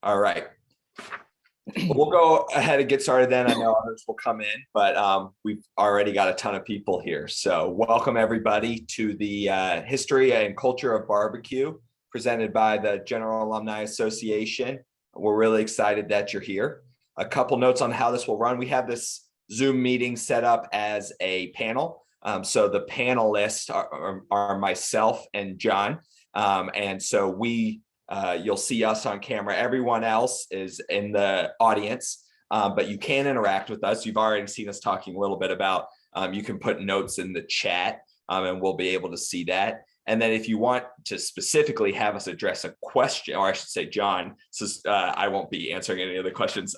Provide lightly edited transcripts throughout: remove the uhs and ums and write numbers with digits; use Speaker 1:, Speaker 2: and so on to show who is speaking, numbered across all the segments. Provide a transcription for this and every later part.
Speaker 1: All right. Well, we'll go ahead and get started then. I know others will come in, but we've already got a ton of people here. So welcome everybody to the History and Culture of Barbecue presented by the General Alumni Association. We're really excited that you're here. A couple notes on how this will run. We have this Zoom meeting set up as a panel. So the panelists are myself and John. And so you'll see us on camera. Everyone else is in the audience, but you can interact with us. You've already seen us talking a little bit about, you can put notes in the chat and we'll be able to see that. And then if you want to specifically have us address a question, or I should say, John, since I won't be answering any of the questions,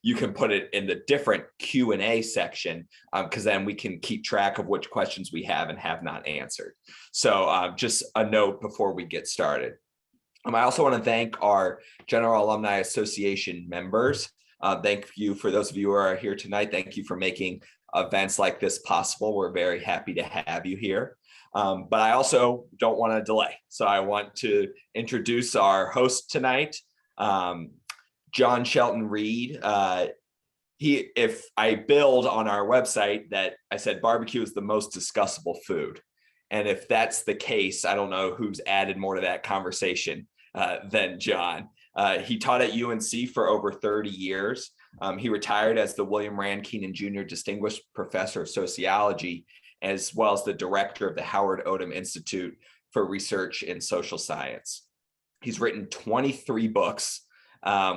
Speaker 1: you can put it in the different Q&A section, because then we can keep track of which questions we have and have not answered. So just a note before we get started. I also want to thank our General Alumni Association members. Thank you for those of you who are here tonight. Thank you for making events like this possible. We're very happy to have you here. But I also don't want to delay. So I want to introduce our host tonight, John Shelton Reed. If I build on our website that I said barbecue is the most discussable food. And if that's the case, I don't know who's added more to that conversation than John. He taught at UNC for over 30 years. He retired as the William Rand Keenan Jr. Distinguished Professor of Sociology, as well as the director of the Howard Odum Institute for Research in Social Science. He's written 23 books,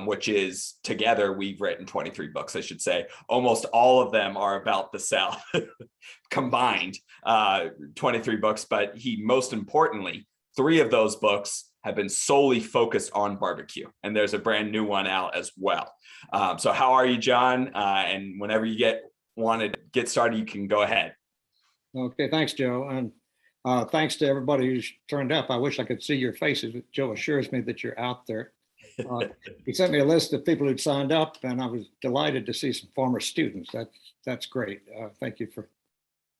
Speaker 1: which is, together, we've written 23 books, I should say. Almost all of them are about the South, combined 23 books, but most importantly, 3 of those books have been solely focused on barbecue, and there's a brand new one out as well. So how are you, John? And whenever you want to get started, you can go ahead.
Speaker 2: Okay, thanks, Joe. And thanks to everybody who's turned up. I wish I could see your faces. Joe assures me that you're out there. He sent me a list of people who'd signed up, and I was delighted to see some former students. That's great. Thank you for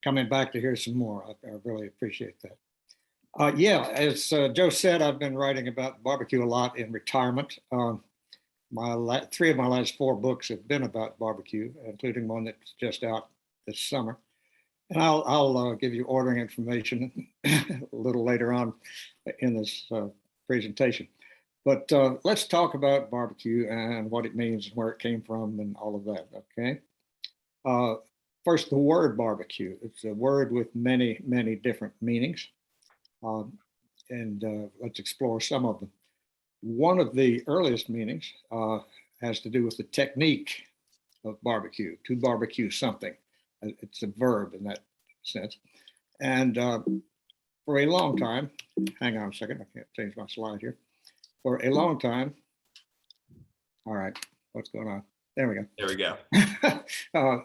Speaker 2: coming back to hear some more. I really appreciate that. As Joe said, I've been writing about barbecue a lot in retirement. 3 of my last 4 books have been about barbecue, including one that's just out this summer. And I'll give you ordering information a little later on in this presentation. But let's talk about barbecue and what it means and where it came from and all of that, okay? First, the word barbecue. It's a word with many, many different meanings. Let's explore some of them. One of the earliest meanings has to do with the technique of barbecue, to barbecue something. It's a verb in that sense. And for a long time, hang on a second, I can't change my slide here. For a long time, all right, what's going on? There we go.
Speaker 1: There we go.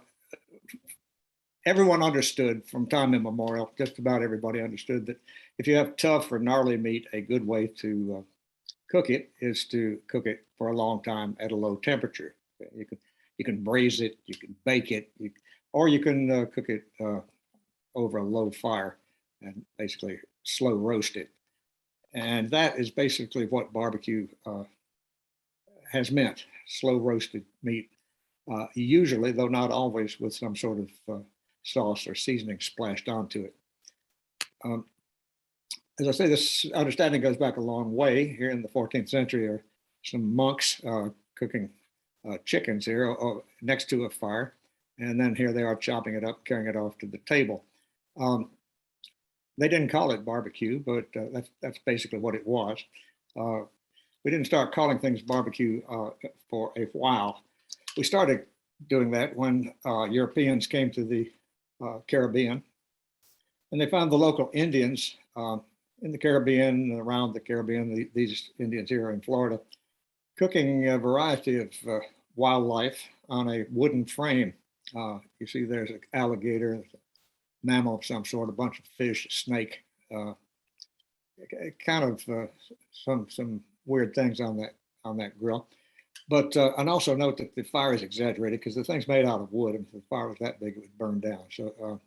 Speaker 2: Everyone understood from time immemorial, just about everybody understood that if you have tough or gnarly meat, a good way to cook it is to cook it for a long time at a low temperature. You can braise it, you can bake it, or you can cook it over a low fire and basically slow roast it. And that is basically what barbecue has meant, slow roasted meat, usually, though not always, with some sort of sauce or seasoning splashed onto it. As I say, this understanding goes back a long way. Here in the 14th century are some monks cooking chickens here next to a fire. And then here they are chopping it up, carrying it off to the table. They didn't call it barbecue, but that's basically what it was. We didn't start calling things barbecue for a while. We started doing that when Europeans came to the Caribbean, and they found the local Indians in the Caribbean and around the Caribbean, these Indians here in Florida, cooking a variety of wildlife on a wooden frame. You see there's an alligator, mammal of some sort, a bunch of fish, a snake, kind of some weird things on that grill. But and also note that the fire is exaggerated because the thing's made out of wood, and if the fire was that big, it would burn down. So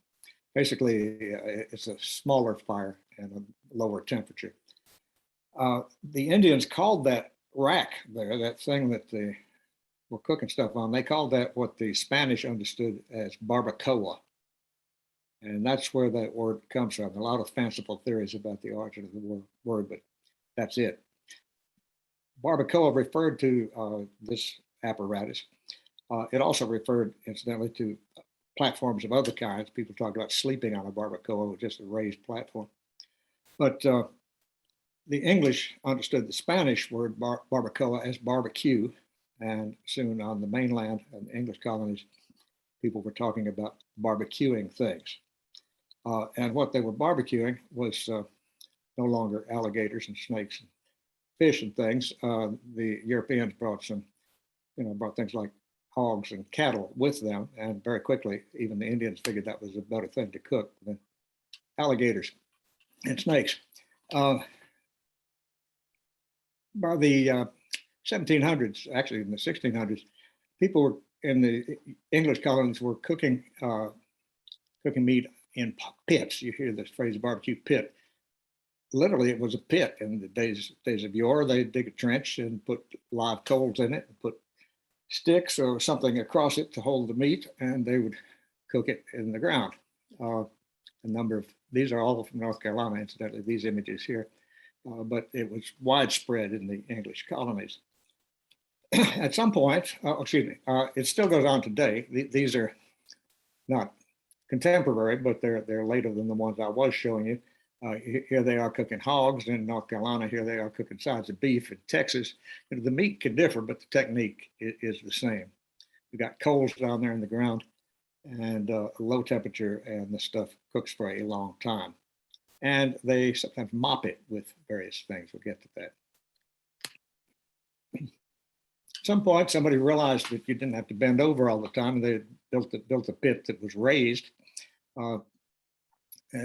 Speaker 2: basically, it's a smaller fire and a lower temperature. The Indians called that rack there, that thing that they were cooking stuff on, they called that what the Spanish understood as barbacoa. And that's where that word comes from. A lot of fanciful theories about the origin of the word, but that's it. Barbacoa referred to this apparatus. It also referred, incidentally, to platforms of other kinds. People talk about sleeping on a barbacoa with just a raised platform. But the English understood the Spanish word barbacoa as barbecue. And soon on the mainland and English colonies, people were talking about barbecuing things. And what they were barbecuing was no longer alligators and snakes and fish and things. The Europeans brought brought things like hogs and cattle with them. And very quickly, even the Indians figured that was a better thing to cook than alligators and snakes. By the 1700s, actually in the 1600s, people were in the English colonies were cooking meat in pits. You hear this phrase barbecue pit. Literally, it was a pit in the days of yore. They'd dig a trench and put live coals in it, and put sticks or something across it to hold the meat, and they would cook it in the ground. A number of these are all from North Carolina, incidentally, these images here, but it was widespread in the English colonies. At some point, it still goes on today. These are not contemporary, but they're later than the ones I was showing you. Here they are cooking hogs in North Carolina. Here they are cooking sides of beef in Texas. The meat can differ, but the technique is the same. You've got coals down there in the ground and low temperature, and the stuff cooks for a long time. And they sometimes mop it with various things. We'll get to that. At some point, somebody realized that you didn't have to bend over all the time, and they built a pit that was raised.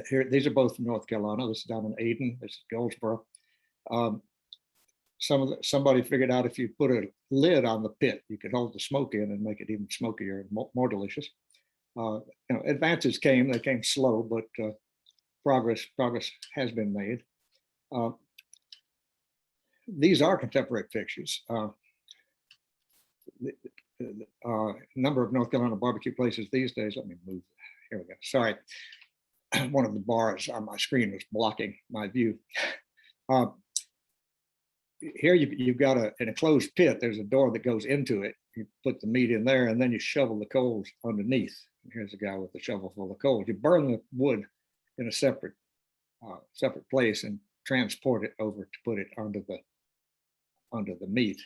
Speaker 2: Here, these are both from North Carolina. This is down in Ayden. This is Goldsboro. Somebody figured out if you put a lid on the pit, you could hold the smoke in and make it even smokier and more delicious. Advances came. They came slow, but progress has been made. These are contemporary fixtures. Number of North Carolina barbecue places these days. Let me move. Here we go. Sorry. One of the bars on my screen was blocking my view. Here you've got an enclosed pit. There's a door that goes into it. You put the meat in there, and then you shovel the coals underneath. Here's a guy with a shovel full of coals. You burn the wood in a separate place and transport it over to put it under the meat.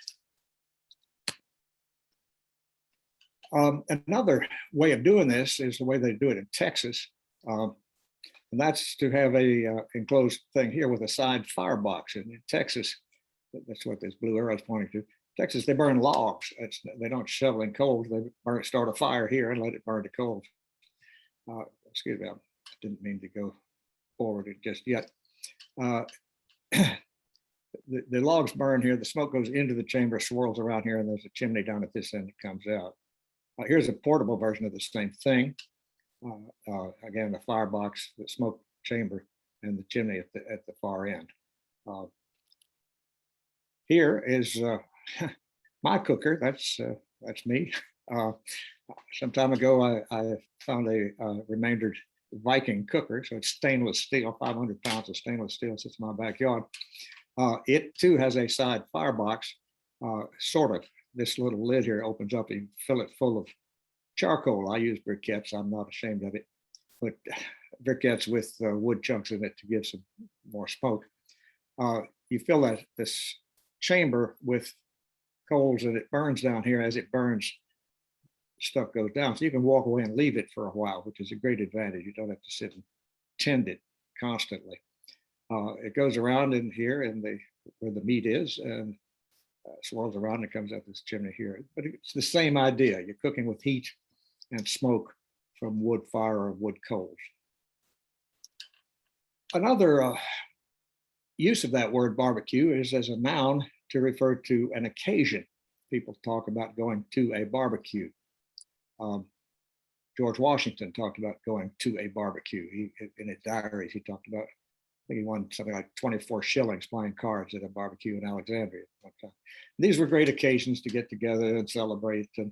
Speaker 2: Another way of doing this is the way they do it in Texas. And that's to have a enclosed thing here with a side firebox. And in Texas, that's what this blue arrow is pointing to. Texas, they burn logs. They don't shovel in coals. They start a fire here and let it burn to coals. Excuse me, I didn't mean to go forward just yet. The logs burn here. The smoke goes into the chamber, swirls around here, and there's a chimney down at this end that comes out. Here's a portable version of the same thing. Again, the firebox, the smoke chamber, and the chimney at the far end. Here is my cooker. That's me. Some time ago, I found a remaindered Viking cooker. So it's stainless steel, 500 pounds of stainless steel sits in my backyard. It too has a side firebox, sort of. This little lid here opens up and you fill it full of charcoal. I use briquettes. I'm not ashamed of it, but briquettes with wood chunks in it to give some more smoke. You fill this chamber with coals and it burns down here. As it burns, stuff goes down. So you can walk away and leave it for a while, which is a great advantage. You don't have to sit and tend it constantly. It goes around in here and where the meat is, and swirls around and it comes out this chimney here. But it's the same idea. You're cooking with heat and smoke from wood fire or wood coals. Another use of that word barbecue is as a noun to refer to an occasion. People talk about going to a barbecue. George Washington talked about going to a barbecue. In his diaries, he talked about think he won something like 24 shillings playing cards at a barbecue in Alexandria at one time. These were great occasions to get together and celebrate, and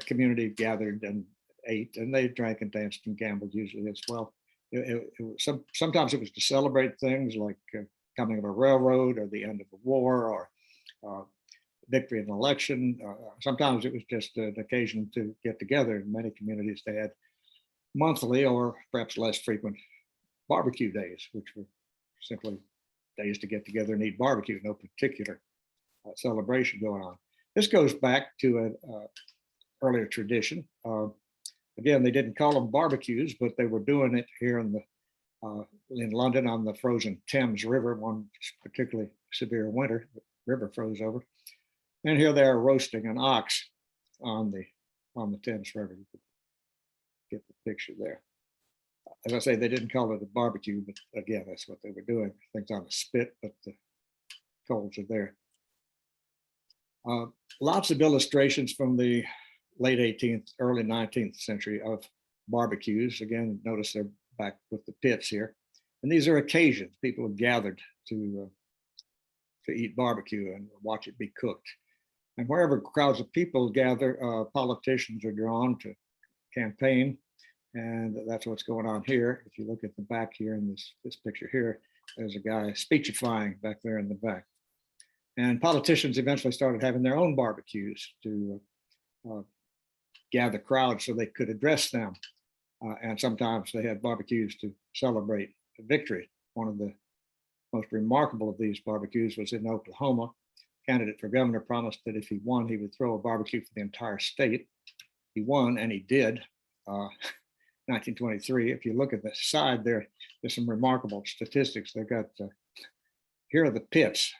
Speaker 2: community gathered and ate, and they drank and danced and gambled usually as well. Sometimes it was to celebrate things like coming of a railroad or the end of a war or victory in an election. Sometimes it was just an occasion to get together. In many communities, they had monthly or perhaps less frequent barbecue days, which were simply days to get together and eat barbecue, no particular celebration going on. This goes back to an earlier tradition. Again, they didn't call them barbecues, but they were doing it here in London on the frozen Thames River, one particularly severe winter. The river froze over, and here they are roasting an ox on the Thames River. You could get the picture there. As I say, they didn't call it a barbecue, but again, that's what they were doing. Things on a spit, but the coals are there. Lots of illustrations from the late 18th, early 19th century of barbecues. Again, notice they're back with the pits here. And these are occasions. People have gathered to eat barbecue and watch it be cooked. And wherever crowds of people gather, politicians are drawn to campaign. And that's what's going on here. If you look at the back here in this picture here, there's a guy speechifying back there in the back. And politicians eventually started having their own barbecues to gather crowds so they could address them. And sometimes they had barbecues to celebrate victory. One of the most remarkable of these barbecues was in Oklahoma. Candidate for governor promised that if he won, he would throw a barbecue for the entire state. He won, and he did. 1923. If you look at the side there, there's some remarkable statistics. They've got, here are the pits.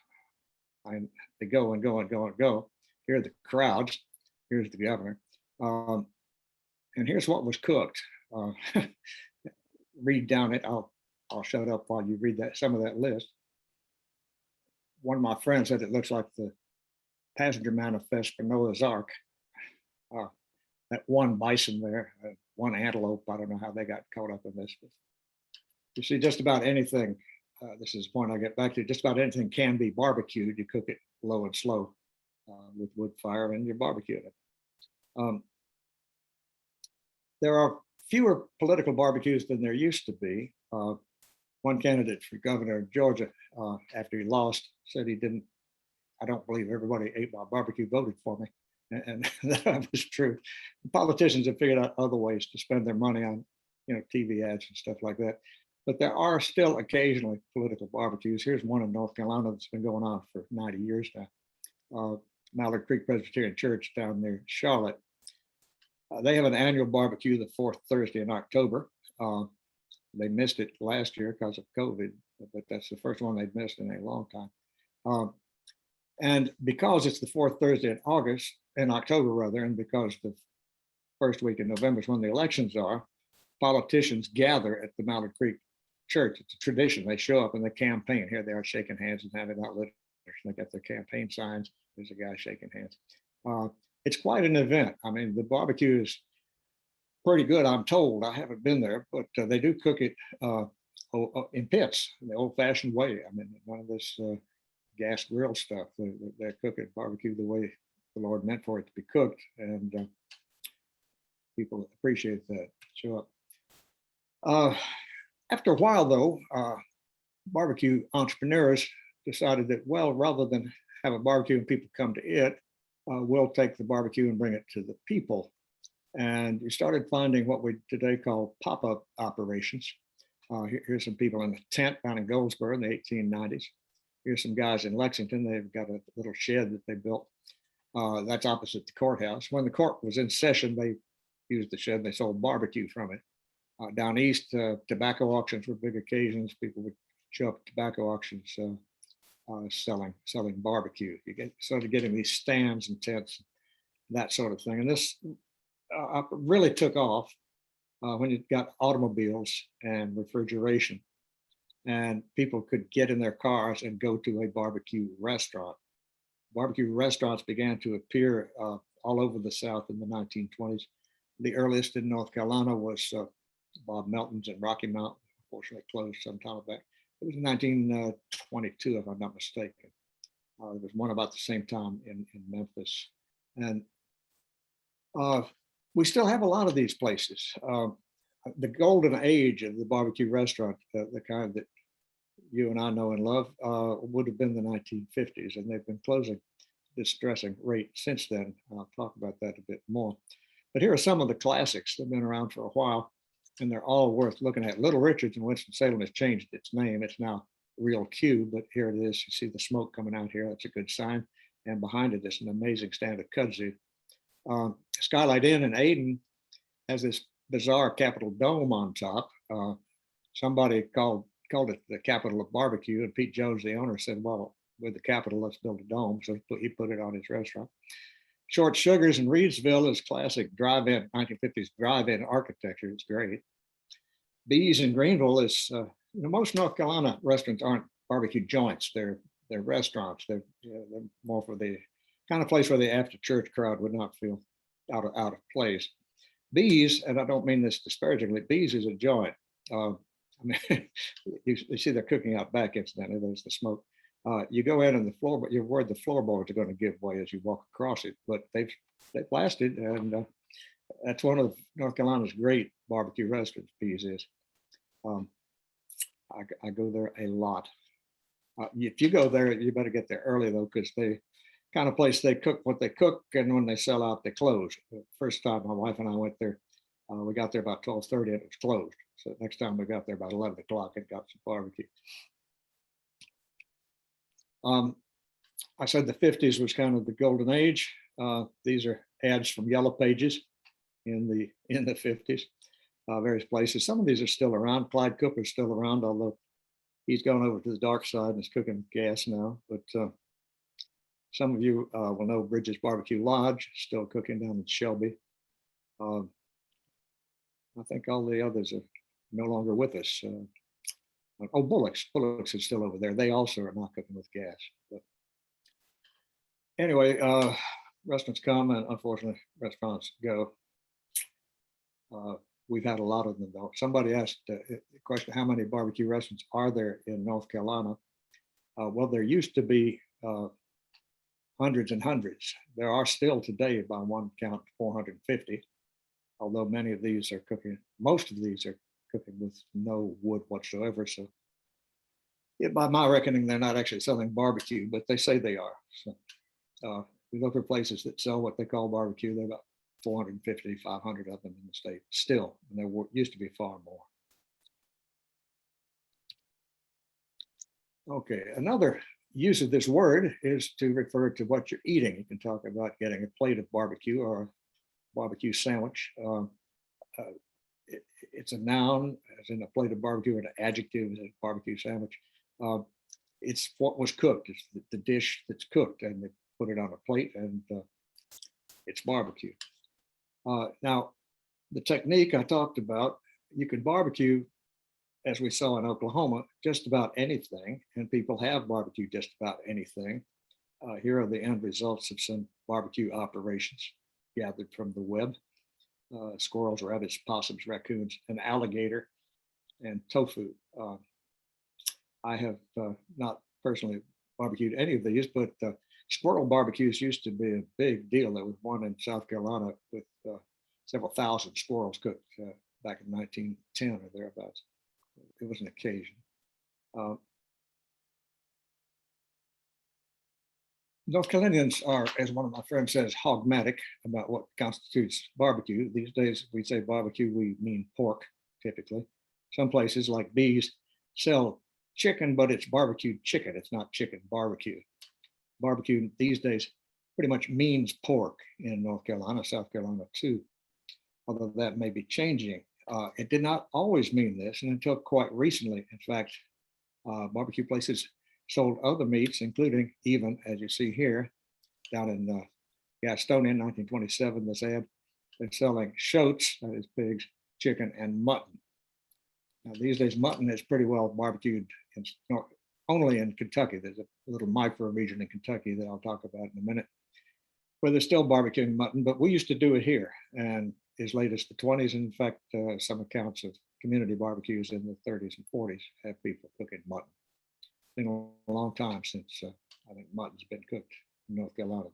Speaker 2: They go and go and go and go. Here are the crowds. Here's the governor. And here's what was cooked. Read down it. I'll shut up while you read some of that list. One of my friends said it looks like the passenger manifest for Noah's Ark. That one bison there, one antelope. I don't know how they got caught up in this. But you see, just about anything. This is the point I get back to. Just about anything can be barbecued. You cook it low and slow with wood fire, and you barbecue it. There are fewer political barbecues than there used to be. One candidate for governor of Georgia, after he lost, said he didn't. I don't believe everybody ate my barbecue voted for me, and that was true. The politicians have figured out other ways to spend their money on, TV ads and stuff like that. But there are still occasionally political barbecues. Here's one in North Carolina that's been going on for 90 years now. Mallard Creek Presbyterian Church down near Charlotte. They have an annual barbecue the fourth Thursday in October. They missed it last year because of COVID, but that's the first one they've missed in a long time. And because it's the fourth Thursday in October, and because the first week in November is when the elections are, politicians gather at the Mallard Creek Church. It's a tradition. They show up and they campaign. Here they are shaking hands and handing out letters. They got their campaign signs. There's a guy shaking hands. It's quite an event. I mean, the barbecue is pretty good, I'm told. I haven't been there, but they do cook it in pits, the old-fashioned way. I mean, none of this gas grill stuff. They cook it barbecue the way the Lord meant for it to be cooked, and people appreciate that. Show up. After a while, though, barbecue entrepreneurs decided that, well, rather than have a barbecue and people come to it, we'll take the barbecue and bring it to the people. And we started finding what we today call pop-up operations. Here's some people in a tent down in Goldsboro in the 1890s. Here's some guys in Lexington. They've got a little shed that they built. That's opposite the courthouse. When the court was in session, they used the shed. They sold barbecue from it. Down east, tobacco auctions were big occasions. People would show up at tobacco auctions selling barbecue. You started getting these stands and tents, that sort of thing. And this really took off when you got automobiles and refrigeration, and people could get in their cars and go to a barbecue restaurant. Barbecue restaurants began to appear all over the South in the 1920s. The earliest in North Carolina was Bob Melton's in Rocky Mount, unfortunately closed some time back. it was 1922, if I'm not mistaken. There was one about the same time in Memphis. And we still have a lot of these places. The golden age of the barbecue restaurant, the kind that you and I know and love, would have been the 1950s, and they've been closing distressing rate since then. I'll talk about that a bit more. But here are some of the classics that have been around for a while, and they're all worth looking at. Little Richard's in Winston-Salem has changed its name. It's now Real Q, but here it is. You see the smoke coming out here. That's a good sign. And behind it is an amazing stand of kudzu. Skylight Inn in Aden has this bizarre Capitol dome on top. Somebody called it the capital of barbecue, and Pete Jones, the owner, said, well, with the capital, let's build a dome. So he put it on his restaurant. Short Sugars in Reedsville is classic drive-in, 1950s drive-in architecture. It's great. Bees in Greenville is, most North Carolina restaurants aren't barbecue joints. They're restaurants. They're more for the kind of place where the after church crowd would not feel out of place. Bees, and I don't mean this disparagingly, Bees is a joint. You see they're cooking out back, incidentally. There's the smoke. You go in and the floor, but you're worried the floorboards are going to give way as you walk across it. But they've lasted, and that's one of North Carolina's great barbecue restaurants. Bees is. I go there a lot. If you go there, you better get there early though, because they kind of place they cook what they cook, and when they sell out, they close. The first time my wife and I went there, we got there about 12:30 and it was closed. So next time we got there about 11 o'clock and got some barbecue. I said the 50s was kind of the golden age. These are ads from Yellow Pages in the 50s, various places. Some of these are still around. Clyde Cooper's still around, although he's gone over to the dark side and is cooking gas now. But some of you will know Bridges Barbecue Lodge, still cooking down in Shelby. I think all the others are no longer with us. Bullock's is still over there. They also are not cooking with gas. But anyway, restaurants come and unfortunately restaurants go. We've had a lot of them though. Somebody asked the question, how many barbecue restaurants are there in North Carolina? Well, there used to be hundreds and hundreds. There are still today, by one count, 450, although many of these are cooking, most of these are cooking with no wood whatsoever. So by my reckoning, they're not actually selling barbecue, but they say they are. So we look for places that sell what they call barbecue. There are about 450, 500 of them in the state still, and there used to be far more. Okay, another use of this word is to refer to what you're eating. You can talk about getting a plate of barbecue or a barbecue sandwich. It's a noun, as in a plate of barbecue, and an adjective is a barbecue sandwich. It's what was cooked. It's the dish that's cooked, and they put it on a plate, and it's barbecue. Now, the technique I talked about, you can barbecue, as we saw in Oklahoma, just about anything, and people have barbecued just about anything. Here are the end results of some barbecue operations gathered from the web. Squirrels, rabbits, possums, raccoons, an alligator, and tofu. I have not personally barbecued any of these, but squirrel barbecues used to be a big deal. There was one in South Carolina with several thousand squirrels cooked back in 1910 or thereabouts. It was an occasion. North Carolinians are, as one of my friends says, hogmatic about what constitutes barbecue. These days, we say barbecue, we mean pork, typically. Some places like Bees sell chicken, but it's barbecued chicken. It's not chicken barbecue. Barbecue these days pretty much means pork in North Carolina, South Carolina too, although that may be changing. It did not always mean this, and until quite recently, in fact, barbecue places sold other meats, including even, as you see here, down in Gastonia in 1927, this ad, they're selling shoats, that is pigs, chicken, and mutton. Now, these days, mutton is pretty well barbecued only in Kentucky. There's a little micro region in Kentucky that I'll talk about in a minute, where they're still barbecuing mutton, but we used to do it here, and as late as the 20s. In fact, some accounts of community barbecues in the 30s and 40s have people cooking mutton. It's been a long time since I think mutton's been cooked in North Carolina,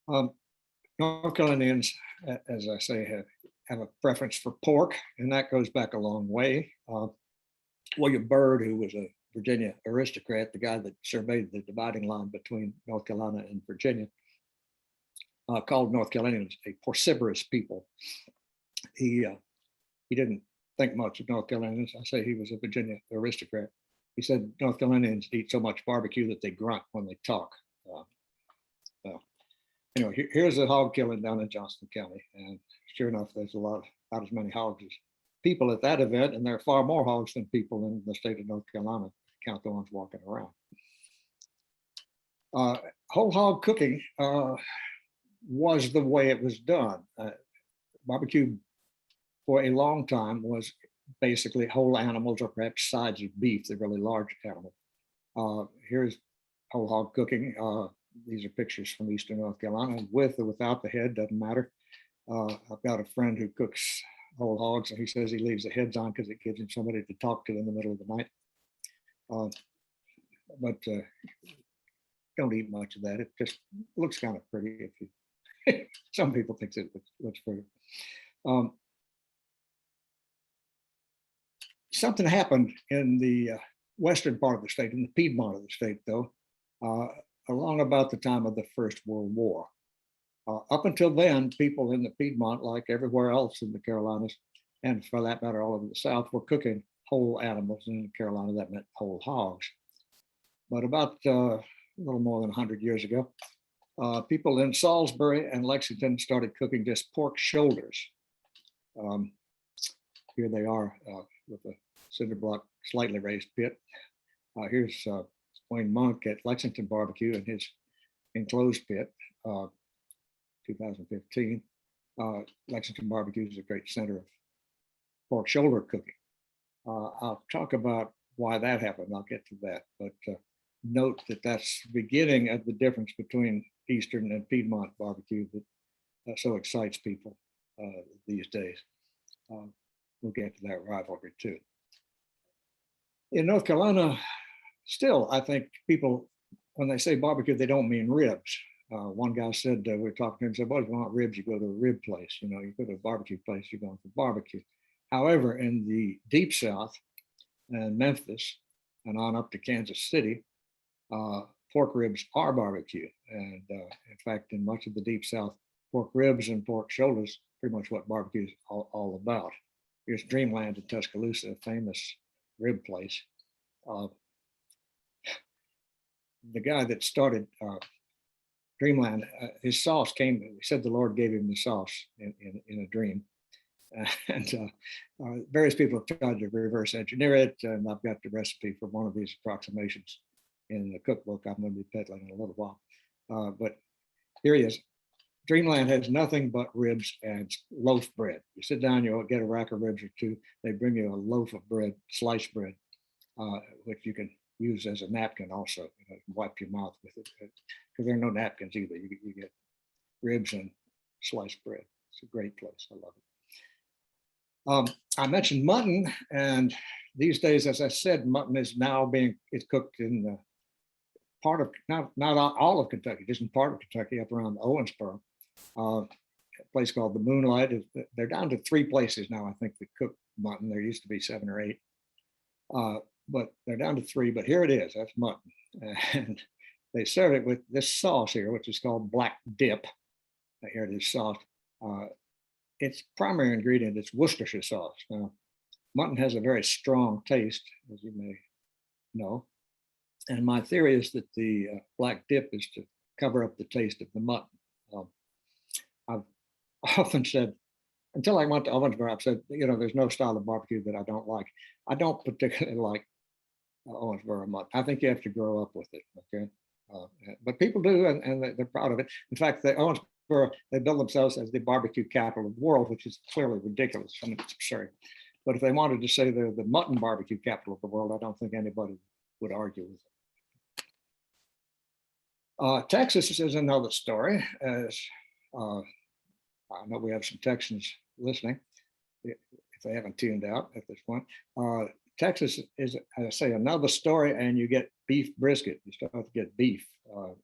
Speaker 2: though. North Carolinians, as I say, have a preference for pork, and that goes back a long way. William Byrd, who was a Virginia aristocrat, the guy that surveyed the dividing line between North Carolina and Virginia, called North Carolinians a porcivorous people. He didn't think much of North Carolinians. I say he was a Virginia aristocrat. He said North Carolinians eat so much barbecue that they grunt when they talk. Anyway, here's a hog killing down in Johnston County, and sure enough, there's about as many hogs as people at that event, and there are far more hogs than people in the state of North Carolina. Count the ones walking around. Whole hog cooking was the way it was done. Barbecue for a long time was basically whole animals or perhaps sides of beef, the really large animal. Here's whole hog cooking. These are pictures from Eastern North Carolina, with or without the head, doesn't matter. I've got a friend who cooks whole hogs, and he says he leaves the heads on because it gives him somebody to talk to in the middle of the night. But don't eat much of that. It just looks kind of pretty. If you, some people think it looks pretty. Something happened in the western part of the state, in the Piedmont of the state, though, along about the time of the First World War. Up until then, people in the Piedmont, like everywhere else in the Carolinas, and for that matter, all over the South, were cooking whole animals. In Carolina, that meant whole hogs. But about a little more than 100 years ago, people in Salisbury and Lexington started cooking just pork shoulders. Here they are with a cinder block, slightly raised pit. Here's Wayne Monk at Lexington Barbecue in his enclosed pit, 2015. Lexington Barbecue is a great center of pork shoulder cooking. I'll talk about why that happened. I'll get to that, but note that that's the beginning of the difference between Eastern and Piedmont barbecue that so excites people these days. We'll get to that rivalry too. In North Carolina, still, I think people, when they say barbecue, they don't mean ribs. One guy said, we were talking to him, said, well, if you want ribs, you go to a rib place. You know, you go to a barbecue place, you're going for barbecue. However, in the deep South and Memphis and on up to Kansas City, pork ribs are barbecue. And in fact, in much of the deep South, pork ribs and pork shoulders, pretty much what barbecue is all about. Here's Dreamland in Tuscaloosa, a famous rib place. The guy that started Dreamland, his sauce came, he said the Lord gave him the sauce in a dream. And various people have tried to reverse engineer it, and I've got the recipe for one of these approximations in the cookbook I'm going to be peddling in a little while. But here he is. Dreamland has nothing but ribs and loaf bread. You sit down, you'll get a rack of ribs or two. They bring you a loaf of bread, sliced bread, which you can use as a napkin also. You know, wipe your mouth with it, because there are no napkins either. You get ribs and sliced bread. It's a great place. I love it. I mentioned mutton, and these days, as I said, mutton is now it's cooked in the part of, not all of Kentucky, just in part of Kentucky, up around Owensboro. A place called the Moonlight. They're down to 3 places now, I think, that cook mutton. There used to be 7 or 8. But they're down to 3, but here it is, that's mutton. And they serve it with this sauce here, which is called black dip. Here it is, sauce. Its primary ingredient is Worcestershire sauce. Now, mutton has a very strong taste, as you may know. And my theory is that the black dip is to cover up the taste of the mutton. I've often said, until I went to Owensboro, I've said, you know, there's no style of barbecue that I don't like. I don't particularly like Owensboro mutton. I think you have to grow up with it, okay? But people do, and they're proud of it. In fact, Owensboro, they bill themselves as the barbecue capital of the world, which is clearly ridiculous. I mean, it's absurd. But if they wanted to say they're the mutton barbecue capital of the world, I don't think anybody would argue with it. Texas is another story. As I know we have some Texans listening. If they haven't tuned out at this point. Texas is, as I say, another story, and you get beef brisket. You start to get beef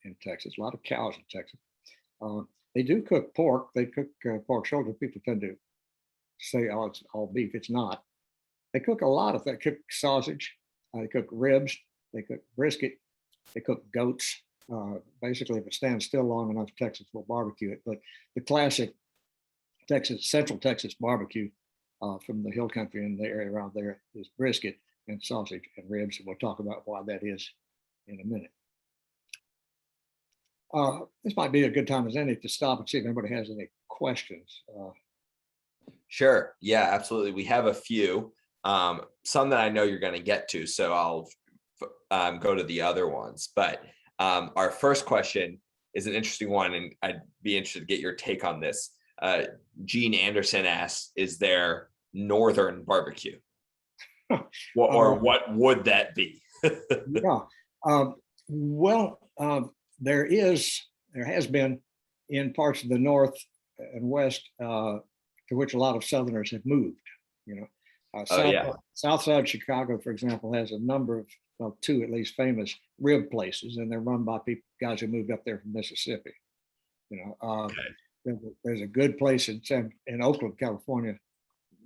Speaker 2: in Texas. A lot of cows in Texas. They do cook pork. They cook pork shoulder. People tend to say, "Oh, it's all beef." It's not. They cook a lot of things. They cook sausage. They cook ribs. They cook brisket. They cook goats. Basically, if it stands still long enough, Texas will barbecue it. But the classic Texas, Central Texas barbecue from the hill country and the area around there is brisket and sausage and ribs. And we'll talk about why that is in a minute. This might be a good time as any to stop and see if anybody has any questions.
Speaker 1: Sure. Yeah, absolutely. We have a few, some that I know you're going to get to, so I'll go to the other ones. But our first question is an interesting one, and I'd be interested to get your take on this. Gene Anderson asks, is there Northern barbecue? Or what would that be?
Speaker 2: Yeah. Well, there has been in parts of the North and West to which a lot of Southerners have moved. South side Chicago, for example, has a number of, well, two at least famous rib places, and they're run by guys who moved up there from Mississippi. There's a good place in Oakland, California,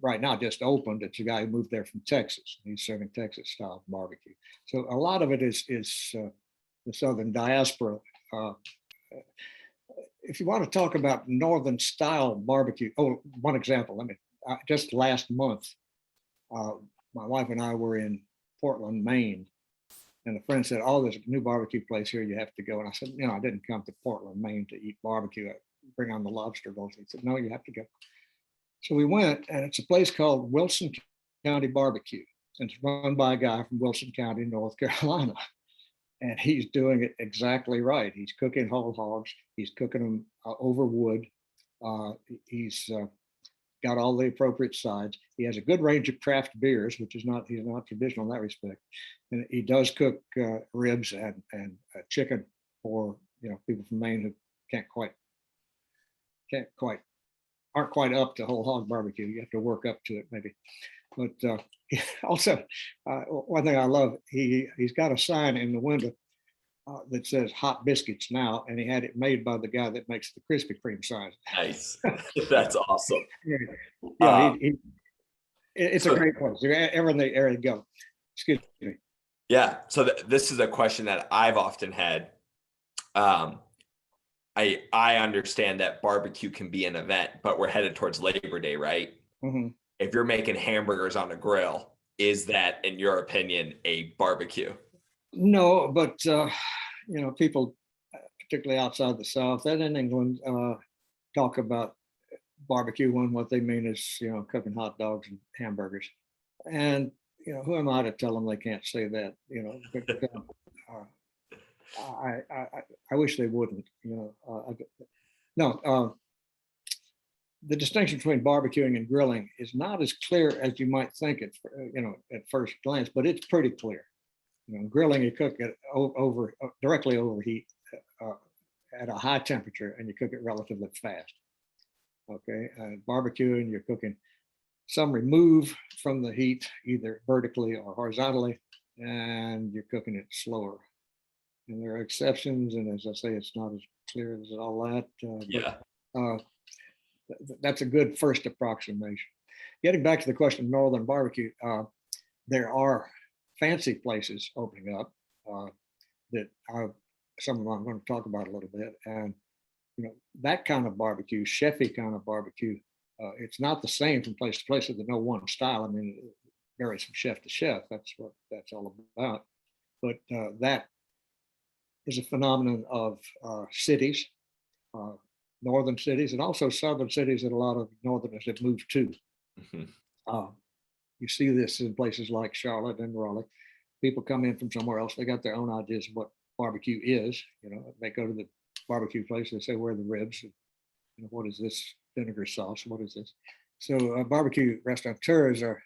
Speaker 2: right now, just opened. It's a guy who moved there from Texas. He's serving Texas style barbecue. So a lot of it is the Southern diaspora. If you want to talk about Northern style barbecue, one example. Just last month, my wife and I were in Portland, Maine, and a friend said, "Oh, there's a new barbecue place here. You have to go." And I said, "I didn't come to Portland, Maine to eat barbecue. Bring on the lobster rolls." He said, "No, you have to go." So we went, and it's a place called Wilson County Barbecue. And it's run by a guy from Wilson County, North Carolina. And he's doing it exactly right. He's cooking whole hogs. He's cooking them over wood. He's got all the appropriate sides. He has a good range of craft beers, which he's not traditional in that respect. And he does cook ribs and chicken for people from Maine who aren't quite up to whole hog barbecue. You have to work up to it maybe. But also, one thing I love, he's got a sign in the window that says "Hot Biscuits Now," and he had it made by the guy that makes the Krispy Kreme sign.
Speaker 1: Nice. That's awesome.
Speaker 2: It's a great place. Ever in the area, go. Excuse me.
Speaker 1: Yeah. So this is a question that I've often had. I understand that barbecue can be an event, but we're headed towards Labor Day, right?
Speaker 2: Mm-hmm.
Speaker 1: If you're making hamburgers on a grill, is that, in your opinion, a barbecue?
Speaker 2: No, but people, particularly outside the South and in England, talk about barbecue when what they mean is cooking hot dogs and hamburgers. And who am I to tell them they can't say that? I wish they wouldn't. The distinction between barbecuing and grilling is not as clear as you might think at first glance, but it's pretty clear. Grilling, you cook it directly over heat at a high temperature, and you cook it relatively fast. Okay, barbecuing, you're cooking some remove from the heat, either vertically or horizontally, and you're cooking it slower. And there are exceptions, and as I say, it's not as clear as all that. But that's a good first approximation. Getting back to the question of Northern barbecue, there are fancy places opening up that some of them I'm going to talk about a little bit. And that kind of barbecue, chefy kind of barbecue, it's not the same from place to place. There's no one style. It varies from chef to chef. That's what that's all about. But that is a phenomenon of cities, northern cities, and also southern cities that a lot of northerners have moved to. Mm-hmm. You see this in places like Charlotte and Raleigh. People come in from somewhere else. They got their own ideas of what barbecue is. They go to the barbecue place. They say, "Where are the ribs? And, what is this vinegar sauce? What is this?" So barbecue restaurateurs are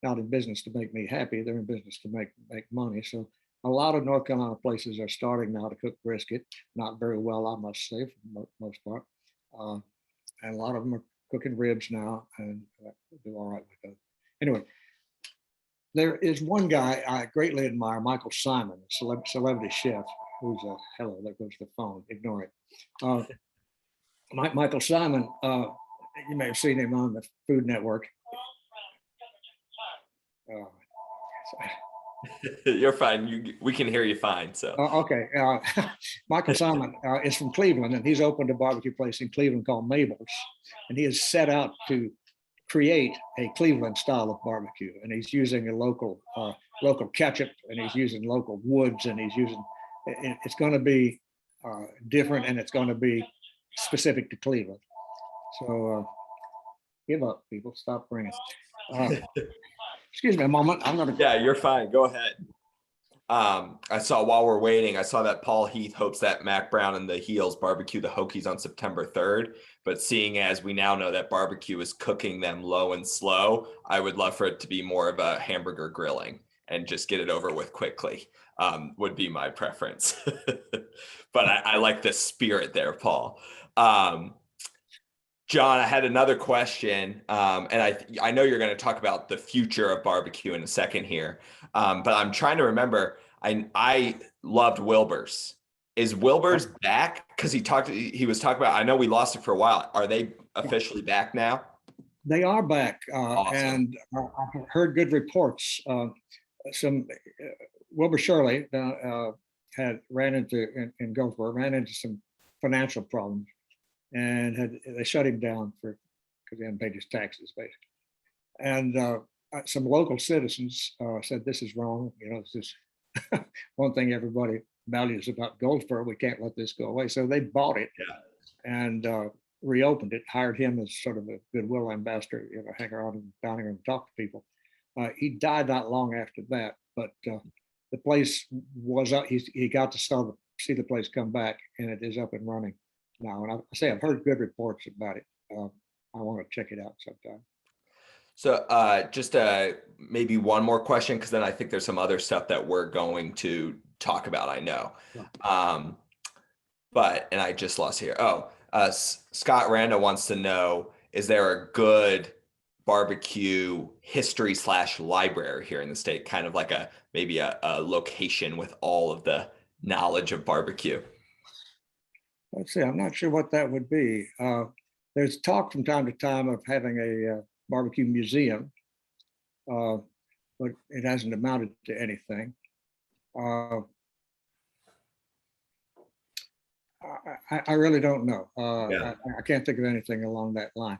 Speaker 2: not in business to make me happy. They're in business to make money. So a lot of North Carolina places are starting now to cook brisket. Not very well, I must say, for the most part. And a lot of them are cooking ribs now, and do all right with those. Anyway, there is one guy I greatly admire, Michael Simon, celebrity chef, who's a hello. There goes the phone. Ignore it. Michael Simon. You may have seen him on the Food Network.
Speaker 1: You're fine. We can hear you fine. So
Speaker 2: okay. Michael Simon is from Cleveland, and he's opened a barbecue place in Cleveland called Mabel's, and he has set out to create a Cleveland style of barbecue, and he's using a local ketchup, and he's using local woods, and he's using. It's going to be different, and it's going to be specific to Cleveland. So give up, people. Stop ringing. Excuse me a moment. I'm gonna.
Speaker 1: Yeah, you're fine. Go ahead. I saw while we're waiting, I saw that Paul Heath hopes that Mac Brown and the Heels barbecue the Hokies on September 3rd. But seeing as we now know that barbecue is cooking them low and slow, I would love for it to be more of a hamburger grilling and just get it over with quickly. Would be my preference. But I like the spirit there, Paul. John, I had another question, and I know you're going to talk about the future of barbecue in a second here, but I'm trying to remember. I loved Wilbur's. Is Wilbur's back? Because he was talking about. I know we lost it for a while. Are they officially back now?
Speaker 2: They are back,
Speaker 1: Awesome.
Speaker 2: And I've heard good reports. Some Wilbur Shirley had ran into some financial problems. And they shut him down because he hadn't paid his taxes, basically. And some local citizens said, "This is wrong. This is one thing everybody values about Goldsboro. We can't let this go away." So they bought it and reopened it. Hired him as sort of a goodwill ambassador. Hang around down here and talk to people. He died not long after that, but the place was up. He got to see the place come back, and it is up and running now. And I say I've heard good reports about it. I want to check it out sometime.
Speaker 1: So just maybe one more question, because then I think there's some other stuff that we're going to talk about, I know. Yeah. And I just lost here. Scott Randa wants to know, is there a good barbecue history / library here in the state, kind of like maybe a location with all of the knowledge of barbecue?
Speaker 2: Let's see, I'm not sure what that would be. There's talk from time to time of having a barbecue museum, but it hasn't amounted to anything. I really don't know. I can't think of anything along that line.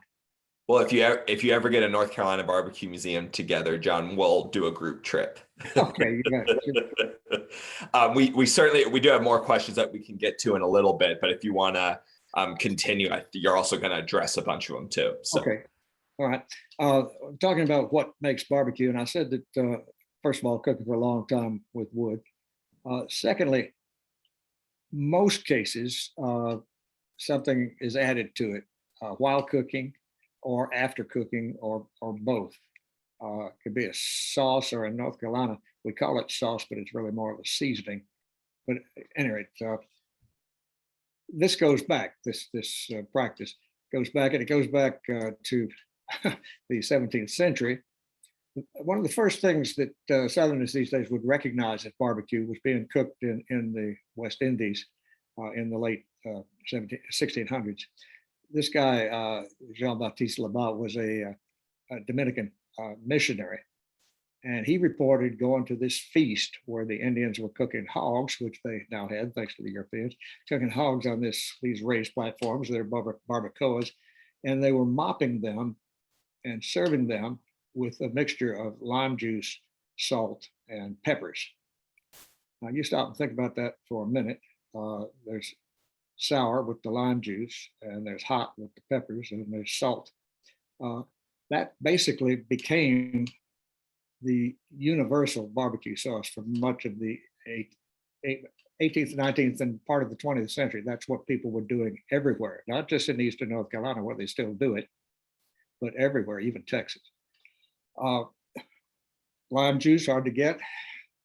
Speaker 1: Well, if you ever get a North Carolina barbecue museum together, John, we'll do a group trip.
Speaker 2: Okay.
Speaker 1: We do have more questions that we can get to in a little bit, but if you want to continue, you're also going to address a bunch of them too. So.
Speaker 2: Okay. All right. Talking about what makes barbecue, and I said that first of all, cooking for a long time with wood. Secondly, most cases something is added to it while cooking, or after cooking, or both. It could be a sauce, or in North Carolina, we call it sauce, but it's really more of a seasoning. But anyway, this goes back, this practice goes back, and it goes back to the 17th century. One of the first things that Southerners these days would recognize as barbecue was being cooked in the West Indies in the late 1600s. This guy, Jean-Baptiste Labat, was a Dominican missionary. And he reported going to this feast where the Indians were cooking hogs, which they now had, thanks to the Europeans, cooking hogs on these raised platforms, they're barbacoas, and they were mopping them and serving them with a mixture of lime juice, salt, and peppers. Now you stop and think about that for a minute. There's sour with the lime juice, and there's hot with the peppers, and there's salt. That basically became the universal barbecue sauce for much of the 18th, 19th, and part of the 20th century. That's what people were doing everywhere, not just in Eastern North Carolina where they still do it, but everywhere, even Texas. Lime juice, hard to get.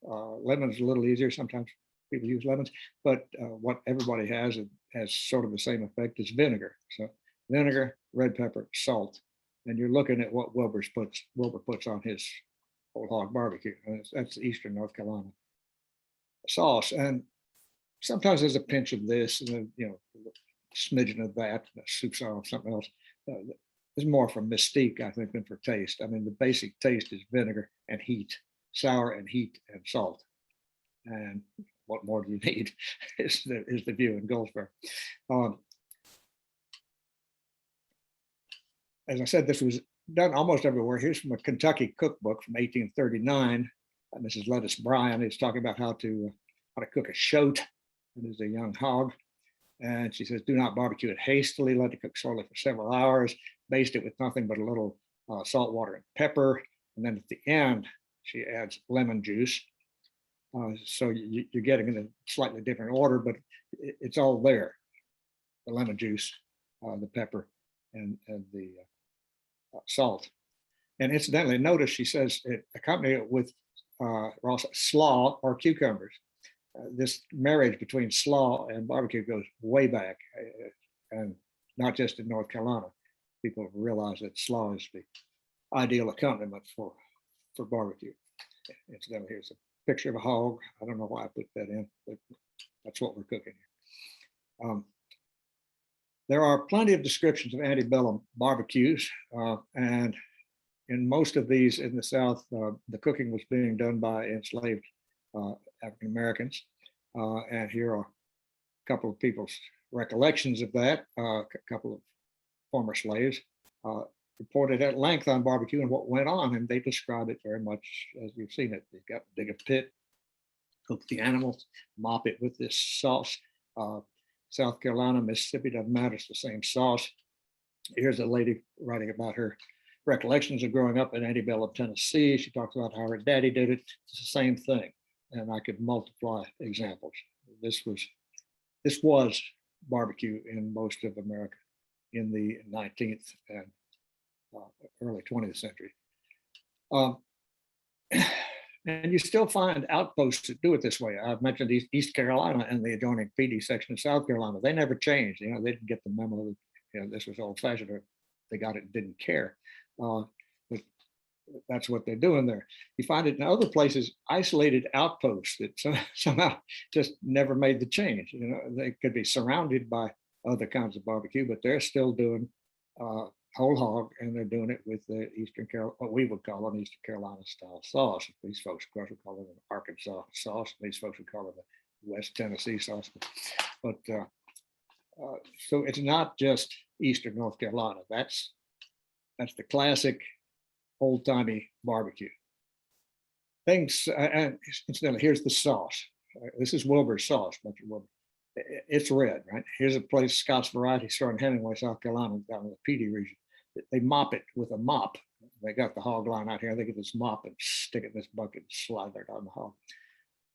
Speaker 2: Lemons a little easier. Sometimes people use lemons, but what everybody has sort of the same effect as vinegar. So vinegar, red pepper, salt. And you're looking at what Wilbur puts on his whole hog barbecue. And that's Eastern North Carolina sauce. And sometimes there's a pinch of this, and then, a smidgen of that, soup sauce, something else. It's more for mystique, I think, than for taste. I mean, the basic taste is vinegar and heat, sour and heat and salt. And what more do you need is the view in Goldsboro. As I said, this was done almost everywhere. Here's from a Kentucky cookbook from 1839. Mrs. Lettice Bryan is talking about how to cook a shote. It is a young hog. And she says, do not barbecue it hastily. Let it cook slowly for several hours. Baste it with nothing but a little salt, water, and pepper. And then at the end, she adds lemon juice. So you're getting in a slightly different order, but it's all there. The lemon juice, the pepper, and the salt. And incidentally, notice she says accompany it with slaw or cucumbers. This marriage between slaw and barbecue goes way back, and not just in North Carolina. People have realized that slaw is the ideal accompaniment for barbecue. Incidentally, here's a picture of a hog. I don't know why I put that in, but that's what we're cooking here. There are plenty of descriptions of antebellum barbecues, and in most of these in the South, the cooking was being done by enslaved African Americans. And here are a couple of people's recollections of that. A couple of former slaves reported at length on barbecue and what went on, and they describe it very much as you've seen it. They got dig a pit, cook the animals, mop it with this sauce. South Carolina, Mississippi, doesn't matter, it's the same sauce. Here's a lady writing about her recollections of growing up in Antebellum, Tennessee. She talks about how her daddy did it. It's the same thing. And I could multiply examples. This was barbecue in most of America in the 19th and early 20th century. And you still find outposts that do it this way. I've mentioned East Carolina and the adjoining PD section of South Carolina. They never changed. They didn't get the memo that this was old fashioned, or they got it and didn't care. But that's what they're doing there. You find it in other places, isolated outposts that somehow just never made the change. They could be surrounded by other kinds of barbecue, but they're still doing whole hog, and they're doing it with the what we would call an Eastern Carolina style sauce. These folks, of course, would call it an Arkansas sauce. These folks would call it a West Tennessee sauce. But so it's not just Eastern North Carolina. That's the classic old-timey barbecue. Things, and incidentally, here's the sauce. This is Wilbur's sauce, bunch of Wilbur. It's red, right? Here's a place, Scott's Variety Store in Hemingway, South Carolina, down in the PD region. They mop it with a mop. They got the hog line out here. They get this mop and stick it in this bucket and slide it on the hog.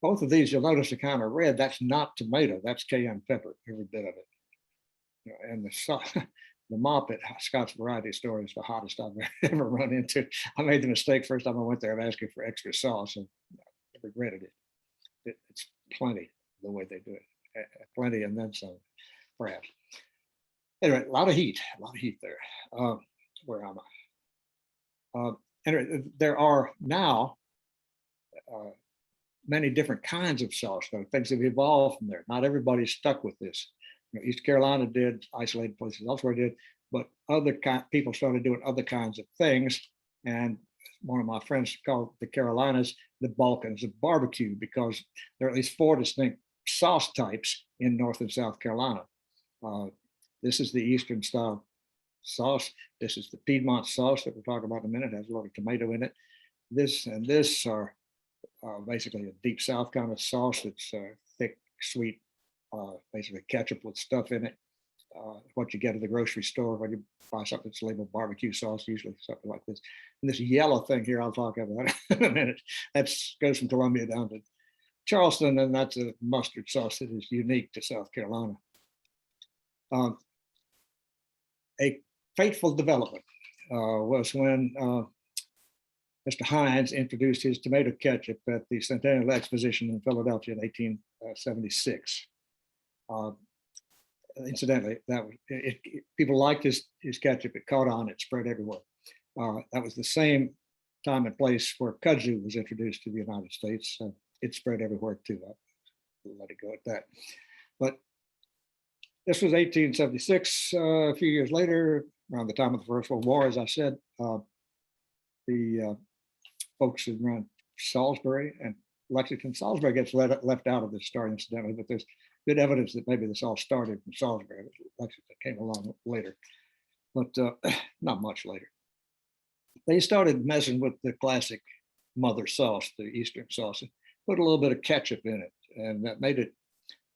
Speaker 2: Both of these, you'll notice, are kind of red. That's not tomato. That's cayenne pepper, every bit of it. And the mop at Scott's Variety Store is the hottest I've ever run into. I made the mistake first time I went there of asking for extra sauce, and I regretted it. It's plenty the way they do it. Plenty and then some, perhaps. Anyway, a lot of heat there. Where am I? Anyway, there are now many different kinds of sauce, though. Things have evolved from there. Not everybody's stuck with this. East Carolina did, isolated places elsewhere did, but people started doing other kinds of things. And one of my friends called the Carolinas the Balkans of barbecue, because there are at least 4 distinct sauce types in North and South Carolina. This is the Eastern style sauce. This is the Piedmont sauce that we'll talk about in a minute. It has a lot of tomato in it. This and this are basically a deep South kind of sauce. It's thick, sweet, basically ketchup with stuff in it. What you get at the grocery store when you buy something that's labeled barbecue sauce, usually something like this. And this yellow thing here, I'll talk about in a minute. That goes from Columbia down to Charleston, and that's a mustard sauce that is unique to South Carolina. A fateful development was when Mr. Hines introduced his tomato ketchup at the Centennial Exposition in Philadelphia in 1876. Incidentally, that was people liked his ketchup. It caught on. It spread everywhere. That was the same time and place where kudzu was introduced to the United States. So it spread everywhere too. I'll let it go at that. But this was 1876. A few years later, around the time of the First World War, as I said, the folks around Salisbury and Lexington. Salisbury gets left out of this story, incidentally, but there's good evidence that maybe this all started from Salisbury. Lexington came along later, but not much later. They started messing with the classic mother sauce, the Eastern sauce, and put a little bit of ketchup in it, and that made it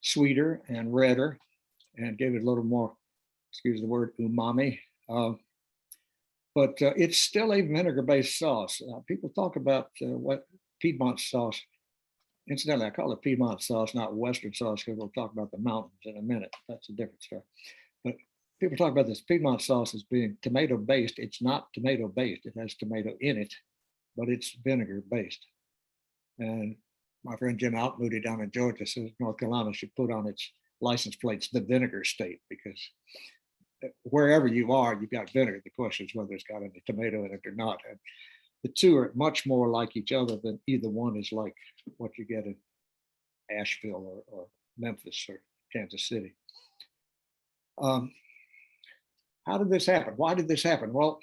Speaker 2: sweeter and redder and gave it a little more, excuse the word, umami. But it's still a vinegar-based sauce. People talk about what Piedmont sauce. Incidentally, I call it Piedmont sauce, not Western sauce, because we'll talk about the mountains in a minute. That's a different story. But people talk about this Piedmont sauce as being tomato-based. It's not tomato-based. It has tomato in it, but it's vinegar-based. And my friend Jim Outmoody down in Georgia says North Carolina should put on its license plates the vinegar state, because wherever you are, you've got vinegar. The question is whether it's got any tomato in it or not. And the two are much more like each other than either one is like what you get in Asheville or Memphis or Kansas City. How did this happen? Why did this happen? Well,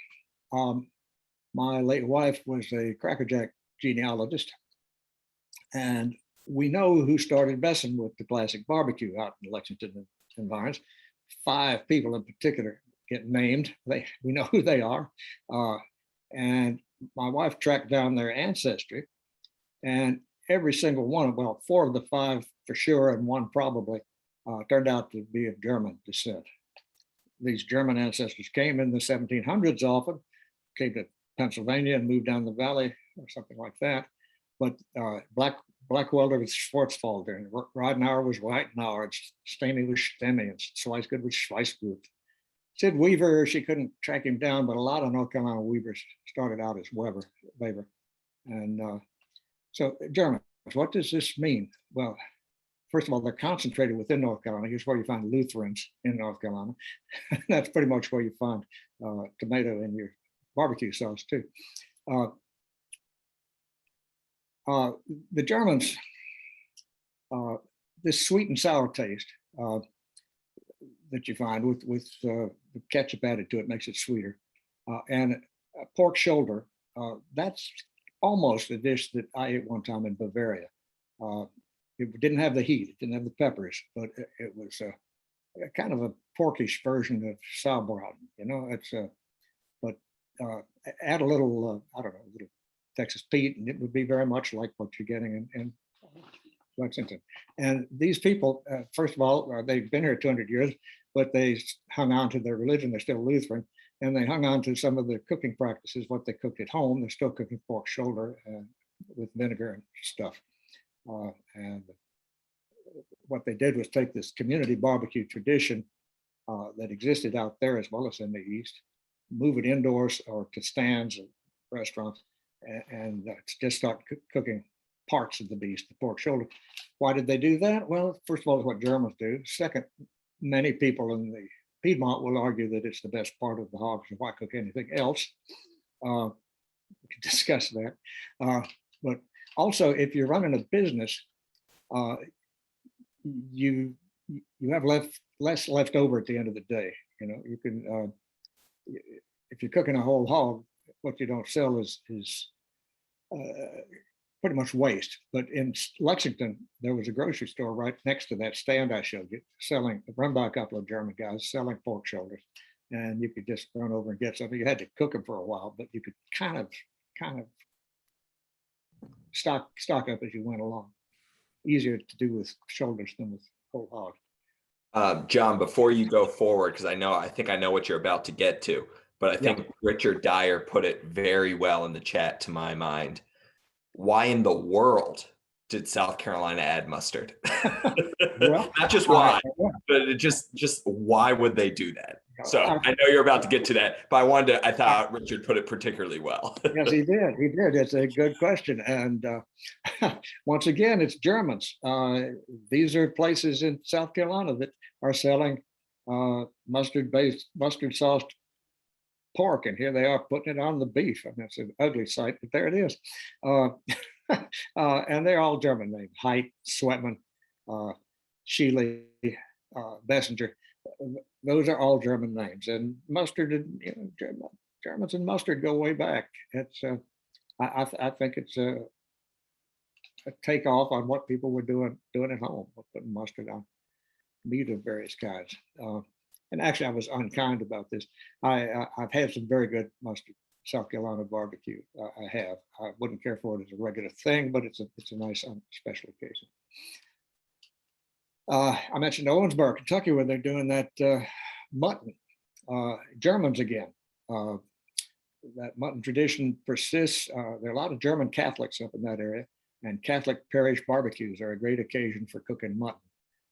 Speaker 2: my late wife was a Cracker Jack genealogist, and we know who started messing with the classic barbecue out in Lexington environs. 5 people in particular get named. We know who they are. And my wife tracked down their ancestry, and every single one, well, 4 of the 5 for sure, and 1 probably, turned out to be of German descent. These German ancestors came in the 1700s often, came to Pennsylvania and moved down the valley or something like that. But Blackwelder was Schwarzwälder, and Ridenauer was Ridenauer, and Stamey was Stamey, and Schweisgood was Schweisgood. Sid Weaver, she couldn't track him down, but a lot of North Carolina Weavers started out as Weber. And so Germans, what does this mean? Well, first of all, they're concentrated within North Carolina. Here's where you find Lutherans in North Carolina. That's pretty much where you find tomato in your barbecue sauce too. The Germans, this sweet and sour taste that you find with the ketchup added to it makes it sweeter. And pork shoulder, that's almost a dish that I ate one time in Bavaria. It didn't have the heat, it didn't have the peppers, but it was a kind of a porkish version of sauerbraten. You know, it's but add a little, I don't know, a little Texas Pete, and it would be very much like what you're getting in Lexington. And these people, first of all, they've been here 200 years, but they hung on to their religion. They're still Lutheran, and they hung on to some of the cooking practices, what they cooked at home. They're still cooking pork shoulder with vinegar and stuff. And what they did was take this community barbecue tradition that existed out there as well as in the East, move it indoors or to stands and restaurants, and just start cooking parts of the beast, the pork shoulder. Why did they do that? Well, first of all, it's what Germans do. Second, many people in the Piedmont will argue that it's the best part of the hog, so why cook anything else? We can discuss that. But also, if you're running a business, you have less left over at the end of the day. You know, you can if you're cooking a whole hog, what you don't sell is pretty much waste. But in Lexington, there was a grocery store right next to that stand I showed you, run by a couple of German guys selling pork shoulders, and you could just run over and get something. You had to cook them for a while, but you could kind of stock up as you went along. Easier to do with shoulders than with whole hog.
Speaker 1: John, before you go forward, because I think I know what you're about to get to, but I think Richard Dyer put it very well in the chat to my mind. Why in the world did South Carolina add mustard?
Speaker 2: Well,
Speaker 1: not just why, but it just why would they do that? So I know you're about to get to that, but I thought Richard put it particularly well.
Speaker 2: Yes, he did. He did. It's a good question. And once again, it's Germans. These are places in South Carolina that are selling mustard sauce pork, and here they are putting it on the beef. I mean, it's an ugly sight, but there it is. And they're all German names: Heit, Sweatman, Shealy, Bessinger. Those are all German names. And mustard, Germans and mustard go way back. It's I think it's a takeoff on what people were doing at home, putting mustard on meat of various kinds. And actually, I was unkind about this. I've had some very good mustard South Carolina barbecue. I have. I wouldn't care for it as a regular thing, but it's a nice special occasion. I mentioned Owensboro, Kentucky, where they're doing that mutton. Germans again. That mutton tradition persists. There are a lot of German Catholics up in that area, and Catholic parish barbecues are a great occasion for cooking mutton.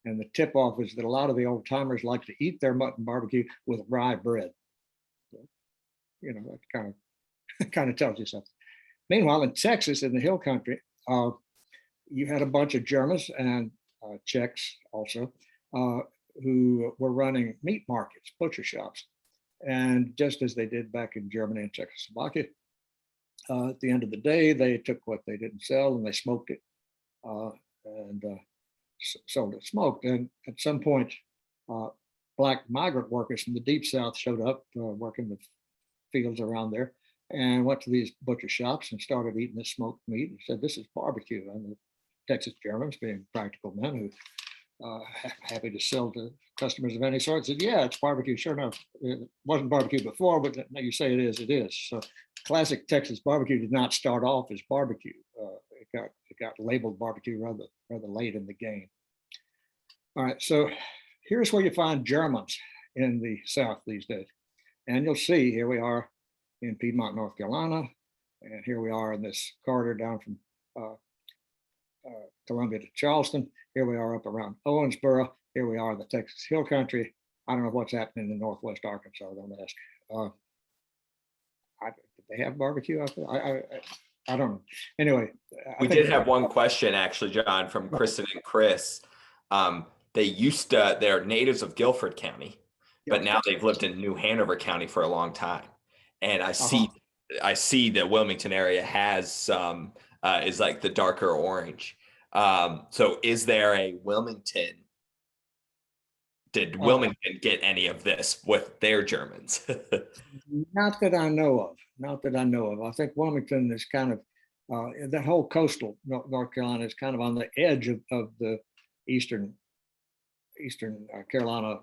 Speaker 2: And the tip-off is that a lot of the old timers like to eat their mutton barbecue with rye bread. You know, that kind of tells you something. Meanwhile, in Texas, in the Hill Country, you had a bunch of Germans and Czechs also, who were running meat markets, butcher shops. And just as they did back in Germany and Czechoslovakia, at the end of the day, they took what they didn't sell and they smoked it and sold it smoked. And at some point, Black migrant workers from the Deep South showed up working the fields around there and went to these butcher shops and started eating this smoked meat and said, "This is barbecue." And the Texas Germans, being practical men who happy to sell to customers of any sort, said, "Yeah, it's barbecue." Sure enough, it wasn't barbecue before, but now you say it is, it is. So classic Texas barbecue did not start off as barbecue. It got labeled barbecue rather late in the game. All right, so here's where you find Germans in the South these days. And you'll see, here we are in Piedmont, North Carolina, and here we are in this corridor down from Columbia to Charleston. Here we are up around Owensboro. Here we are in the Texas Hill Country. I don't know what's happening in Northwest Arkansas, don't ask. Did they have barbecue out there? I don't know. Anyway.
Speaker 1: We did have one question actually, John, from Kristen and Chris. They're natives of Guilford County, but now they've lived in New Hanover County for a long time. And I see the Wilmington area has some, is like the darker orange. So is there a Wilmington? Did Wilmington get any of this with their Germans?
Speaker 2: Not that I know of. Not that I know of. I think Wilmington is kind of, the whole coastal North Carolina is kind of on the edge of the Eastern Carolina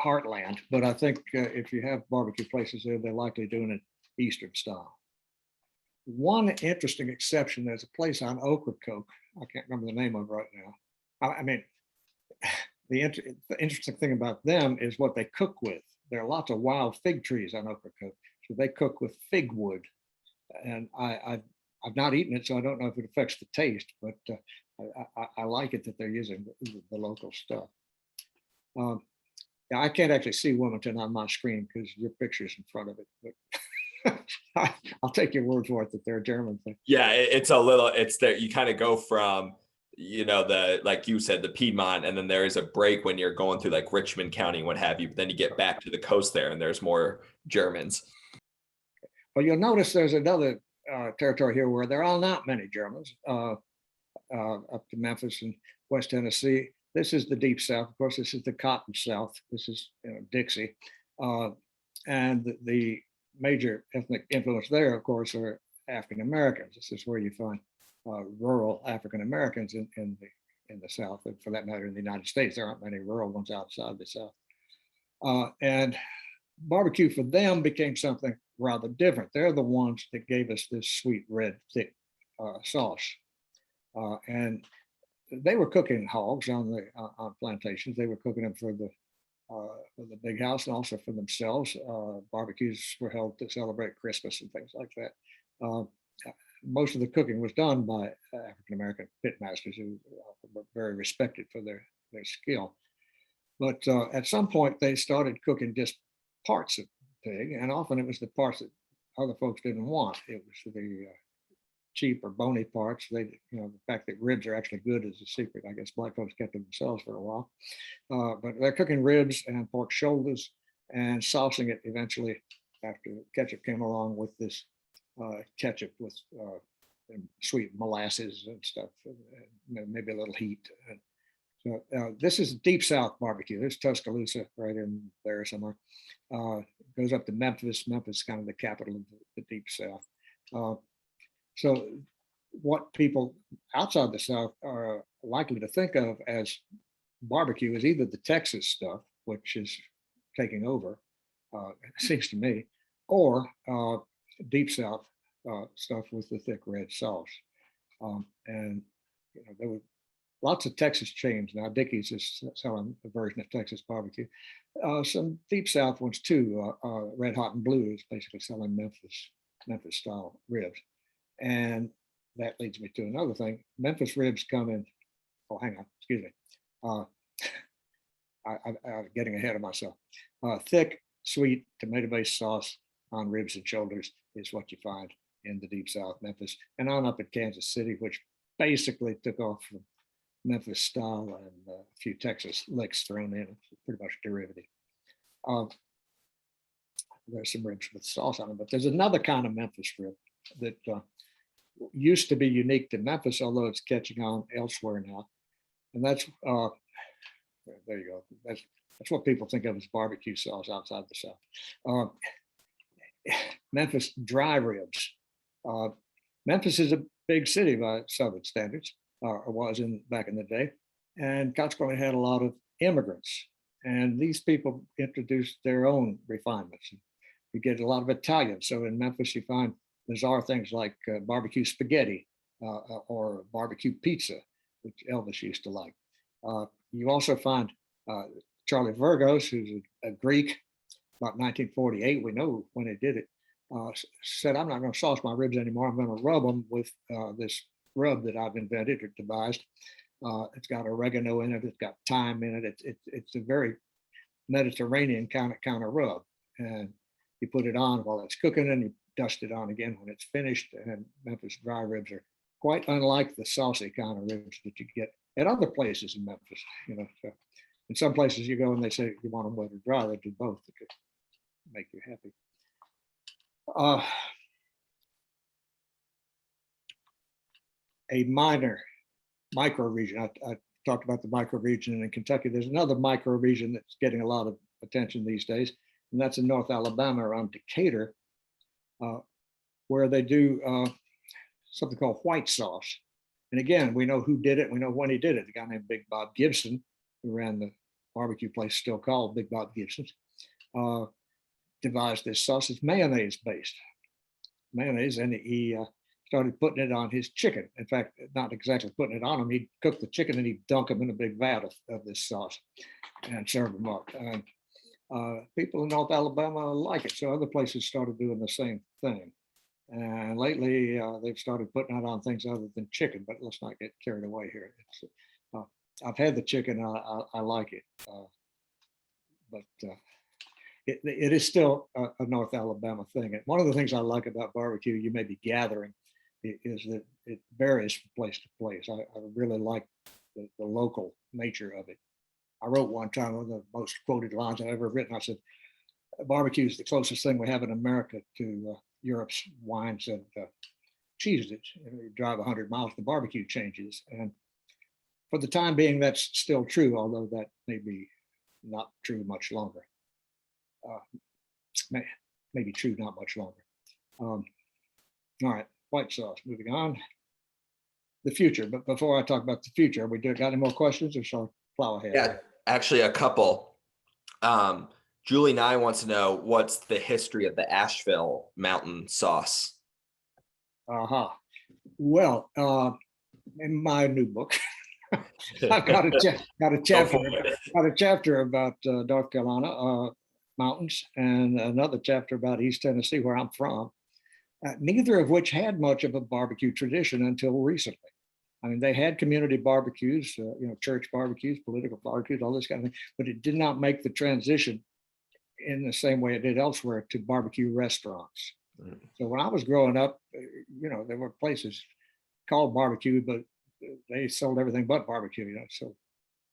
Speaker 2: heartland. But I think if you have barbecue places there, they're likely doing it Eastern style. One interesting exception, there's a place on Ocracoke. I can't remember the name of it right now. I mean, the interesting thing about them is what they cook with. There are lots of wild fig trees on Ocracoke, so they cook with fig wood. And I've not eaten it, so I don't know if it affects the taste, but I like it that they're using the local stuff. Yeah, I can't actually see Wilmington on my screen because your picture's in front of it, but I'll take your word for it that they're a German thing.
Speaker 1: Yeah, it's there. You kind of go from, like you said, the Piedmont, and then there is a break when you're going through like Richmond County and what have you, but then you get back to the coast there and there's more Germans.
Speaker 2: Well, you'll notice there's another territory here where there are not many Germans, up to Memphis and West Tennessee. This is the Deep South. Of course, this is the Cotton South. This is Dixie. And the major ethnic influence there, of course, are African Americans. This is where you find rural African Americans in the South, and for that matter, in the United States. There aren't many rural ones outside the South. And barbecue for them became something rather different. They're the ones that gave us this sweet red thick sauce. And they were cooking hogs on plantations. They were cooking them for the big house and also for themselves. Barbecues were held to celebrate Christmas and things like that. Most of the cooking was done by African American pitmasters who were very respected for their skill. But at some point, they started cooking just parts of pig, and often it was the parts that other folks didn't want. It was cheap or bony parts. They, the fact that ribs are actually good is a secret. I guess black folks kept them themselves for a while. But they're cooking ribs and pork shoulders and saucing it eventually after ketchup came along with this ketchup with sweet molasses and stuff, maybe a little heat. So this is Deep South barbecue. There's Tuscaloosa right in there somewhere. Goes up to Memphis. Memphis is kind of the capital of the Deep South. So what people outside the South are likely to think of as barbecue is either the Texas stuff, which is taking over, it seems to me, or Deep South stuff with the thick red sauce. And there were lots of Texas chains now. Dickey's is selling a version of Texas barbecue. Some Deep South ones too. Red Hot and Blue is basically selling Memphis style ribs. And that leads me to another thing. Memphis ribs come in, oh, hang on, excuse me. I'm getting ahead of myself. Thick, sweet, tomato-based sauce on ribs and shoulders is what you find in the Deep South, Memphis, and on up in Kansas City, which basically took off from Memphis style and a few Texas licks thrown in. It's pretty much derivative. There's some ribs with sauce on them, but there's another kind of Memphis rib that used to be unique to Memphis, although it's catching on elsewhere now. And that's, there you go. That's what people think of as barbecue sauce outside the South. Memphis dry ribs. Memphis is a big city by Southern standards, or was back in the day, and consequently had a lot of immigrants. And these people introduced their own refinements. You get a lot of Italian. So in Memphis, you find bizarre things like barbecue spaghetti or barbecue pizza, which Elvis used to like. You also find Charlie Virgos, who's a Greek, about 1948. We know when he did it. Said, I'm not going to sauce my ribs anymore. I'm going to rub them with this rub that I've invented or devised. It's got oregano in it. It's got thyme in it. It's a very Mediterranean kind of rub. And you put it on while it's cooking and you dust it on again when it's finished. And Memphis dry ribs are quite unlike the saucy kind of ribs that you get at other places in Memphis. So in some places you go and they say you want them wet or dry. They do both. It could make you happy. A micro region. I talked about the micro region in Kentucky. There's another micro region that's getting a lot of attention these days, and that's in North Alabama around Decatur, where they do something called white sauce. And again, we know who did it. We know when he did it. The guy named Big Bob Gibson, who ran the barbecue place still called Big Bob Gibson's, devised this sauce. It's mayonnaise based. Mayonnaise, and he started putting it on his chicken. In fact, not exactly putting it on him. He'd cook the chicken and he'd dunk them in a big vat of this sauce and serve them up. And people in North Alabama like it. So other places started doing the same thing. And lately, they've started putting it on things other than chicken, but let's not get carried away here. I've had the chicken, I like it. But it is still a North Alabama thing. And one of the things I like about barbecue, you may be gathering, is that it varies from place to place. I really like the local nature of it. I wrote one time, one of the most quoted lines I've ever written. I said, barbecue is the closest thing we have in America to Europe's wines and cheeses. You drive 100 miles, the barbecue changes. And for the time being, that's still true, although that may be not true much longer. Maybe true, not much longer. All right, white sauce, moving on. The future, but before I talk about the future, got any more questions or shall I plow ahead?
Speaker 1: Yeah, actually a couple. Julie Nye wants to know what's the history of the Asheville mountain sauce.
Speaker 2: Well, in my new book, I've got a chapter about North Carolina mountains and another chapter about East Tennessee, where I'm from. Neither of which had much of a barbecue tradition until recently. I mean, they had community barbecues, church barbecues, political barbecues, all this kind of thing, but it did not make the transition in the same way it did elsewhere to barbecue restaurants. So when I was growing up, there were places called barbecue, but they sold everything but barbecue. So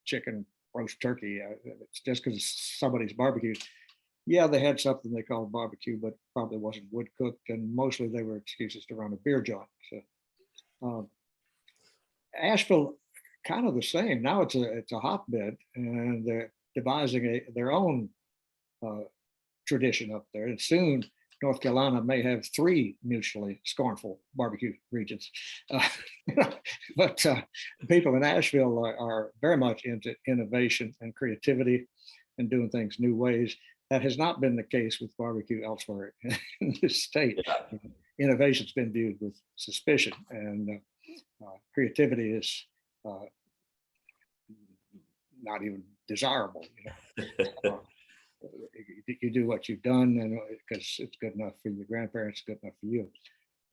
Speaker 2: chicken, roast turkey. It's just because somebody's barbecue. Yeah, they had something they called barbecue, but probably wasn't wood cooked, and mostly they were excuses to run a beer joint. So Asheville, kind of the same. Now it's a hotbed, and they're devising their own tradition up there. And soon North Carolina may have 3 mutually scornful barbecue regions. But people in Asheville are very much into innovation and creativity and doing things new ways. That has not been the case with barbecue elsewhere in this state.
Speaker 1: Yeah.
Speaker 2: Innovation's been viewed with suspicion, and creativity is not even desirable. You do what you've done, and because it's good enough for your grandparents, good enough for you.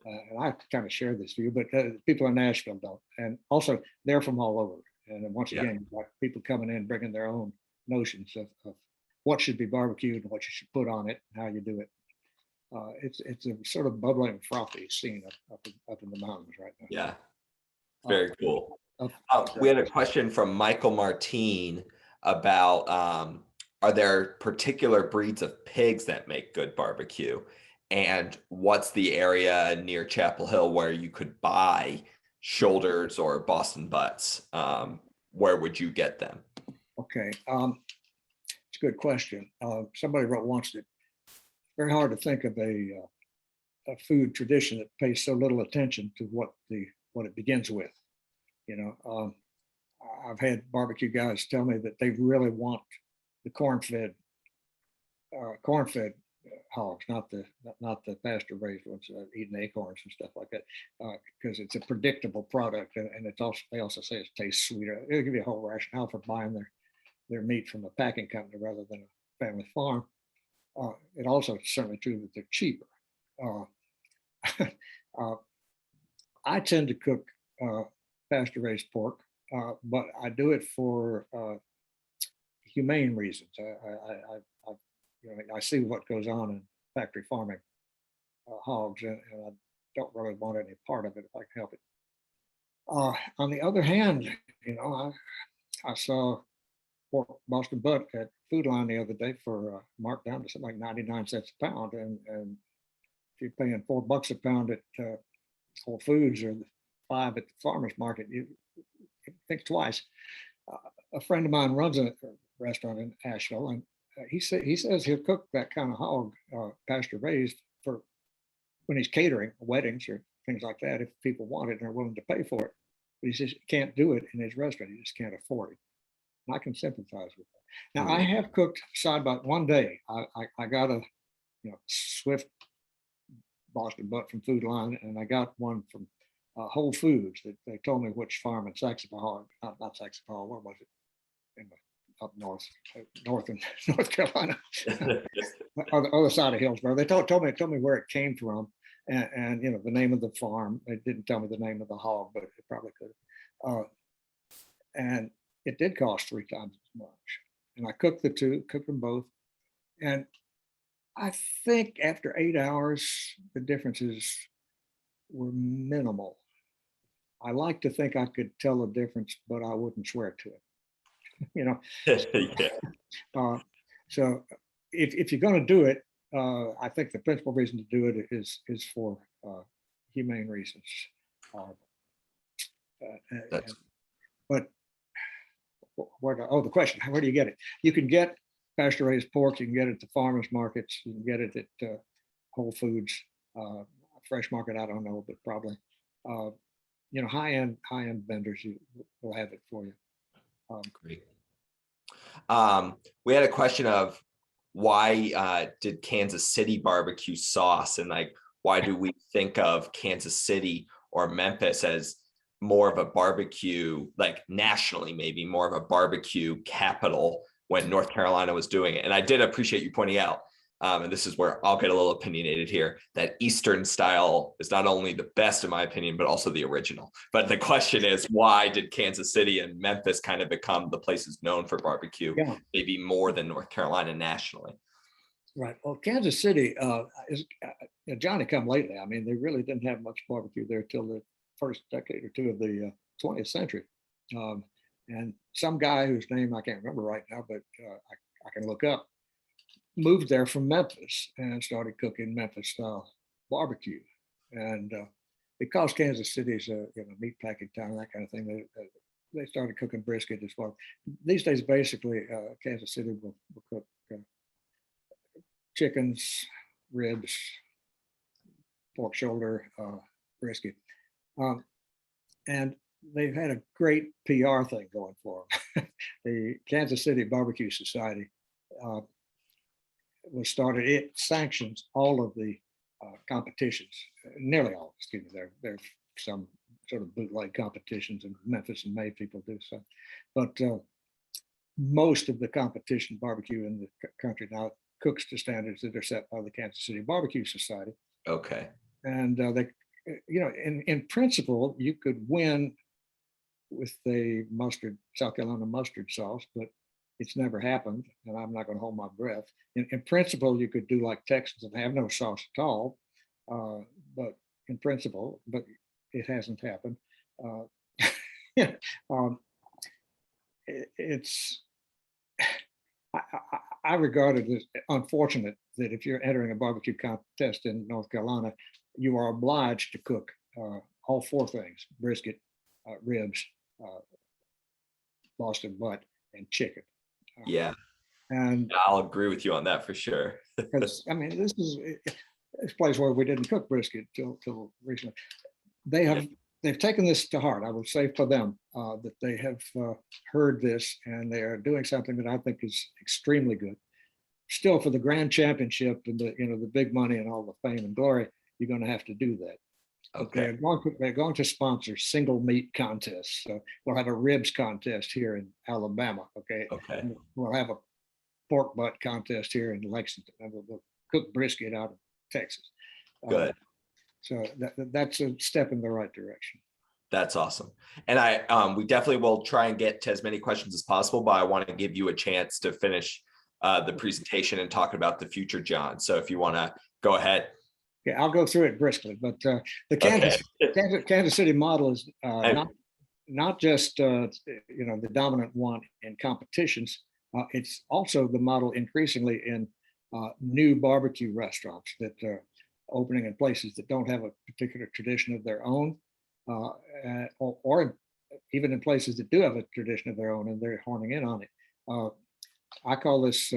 Speaker 2: And I kind of share this view, but people in Nashville don't. And also, they're from all over. And once again, like people coming in, bringing their own notions of what should be barbecued and what you should put on it and how you do it. It's a sort of bubbling, frothy scene up in the mountains right now.
Speaker 1: Yeah, very cool. We had a question from Michael Martine about are there particular breeds of pigs that make good barbecue? And what's the area near Chapel Hill where you could buy shoulders or Boston butts? Where would you get them?
Speaker 2: Okay, it's a good question. Somebody wrote once that it's very hard to think of a food tradition that pays so little attention to what it begins with. I've had barbecue guys tell me that they really want the corn-fed hogs, not the pasture-raised ones eating acorns and stuff like that, because it's a predictable product, and it's also, they also say it tastes sweeter. It'll give you a whole rationale for buying their meat from a packing company rather than a family farm. It also is certainly true that they're cheaper. I tend to cook pasture-raised pork, but I do it for humane reasons. I see what goes on in factory farming hogs, and I don't really want any part of it if I can help it. On the other hand, I saw pork Boston butt at Food Line the other day for marked down to something like 99 cents a pound, and if you're paying $4 a pound at Whole Foods or $5 at the farmer's market, you think twice. A friend of mine runs a restaurant in Asheville, and he says he'll cook that kind of hog, pasture raised, for when he's catering weddings or things like that, if people want it and are willing to pay for it. But he says he can't do it in his restaurant; he just can't afford it. And I can sympathize with that. Now, I have cooked side by one day. I got a Swift Boston butt from Food Line, and I got one from Whole Foods. They told me which farm in Saxapahaw, not Saxapahaw, what was it? Up north in North Carolina, on the other side of Hillsborough. They told me where it came from, and the name of the farm. They didn't tell me the name of the hog, but it probably could. And it did cost 3 times as much. And I cooked them both, and I think after 8 hours, the differences were minimal. I like to think I could tell the difference, but I wouldn't swear to it. So if you're going to do it, I think the principal reason to do it is for humane reasons. But the question, where do you get it? You can get pasture-raised pork. You can get it at the farmers markets. You can get it at Whole Foods, fresh market. I don't know, but probably high-end vendors will have it for you.
Speaker 1: Great. We had a question of why did Kansas City barbecue sauce, and why do we think of Kansas City or Memphis as more of a barbecue, nationally maybe more of a barbecue capital when North Carolina was doing it? And I did appreciate you pointing out, and this is where I'll get a little opinionated here, that Eastern style is not only the best in my opinion, but also the original. But the question is, why did Kansas City and Memphis kind of become the places known for barbecue, maybe more than North Carolina nationally?
Speaker 2: Right. Well, Kansas City is Johnny come lately. I mean, they really didn't have much barbecue there till the first decade or two of the 20th century. Um, and some guy whose name I can't remember right now, but I can look up, moved there from Memphis and started cooking Memphis style barbecue. And because Kansas City is a meat packing town, that kind of thing, they started cooking brisket as well. These days, basically, Kansas City will cook chickens, ribs, pork shoulder, brisket. And they've had a great PR thing going for them. The Kansas City Barbecue Society was started. It sanctions all of the competitions, nearly all, excuse me. There's some sort of bootleg competitions in Memphis and May, people do so. But most of the competition barbecue in the country now cooks to standards that are set by the Kansas City Barbecue Society.
Speaker 1: Okay.
Speaker 2: And they, in principle, you could win with the South Carolina mustard sauce, but it's never happened, and I'm not going to hold my breath. In principle, you could do like Texans and have no sauce at all, but in principle, but it hasn't happened. It's I regard it as unfortunate that if you're entering a barbecue contest in North Carolina, you are obliged to cook all four things: brisket, ribs, Boston butt, and chicken.
Speaker 1: Yeah.
Speaker 2: And
Speaker 1: I'll agree with you on that for sure.
Speaker 2: because I mean, this is a place where we didn't cook brisket till recently. They've taken this to heart. I would say for them that they have heard this and they are doing something that I think is extremely good. Still, for the grand championship and the big money and all the fame and glory, you're going to have to do that.
Speaker 1: Okay.
Speaker 2: They're going to sponsor single meat contests. So we'll have a ribs contest here in Alabama. Okay.
Speaker 1: Okay.
Speaker 2: And we'll have a pork butt contest here in Lexington. And we'll cook brisket out of Texas.
Speaker 1: Good.
Speaker 2: So that's a step in the right direction.
Speaker 1: That's awesome. And we definitely will try and get to as many questions as possible, but I want to give you a chance to finish the presentation and talk about the future, John. So if you want to go ahead.
Speaker 2: Yeah, I'll go through it briskly, but the Kansas City model is not just the dominant one in competitions. It's also the model increasingly in new barbecue restaurants that are opening in places that don't have a particular tradition of their own, or even in places that do have a tradition of their own, and they're horning in on it. I call this,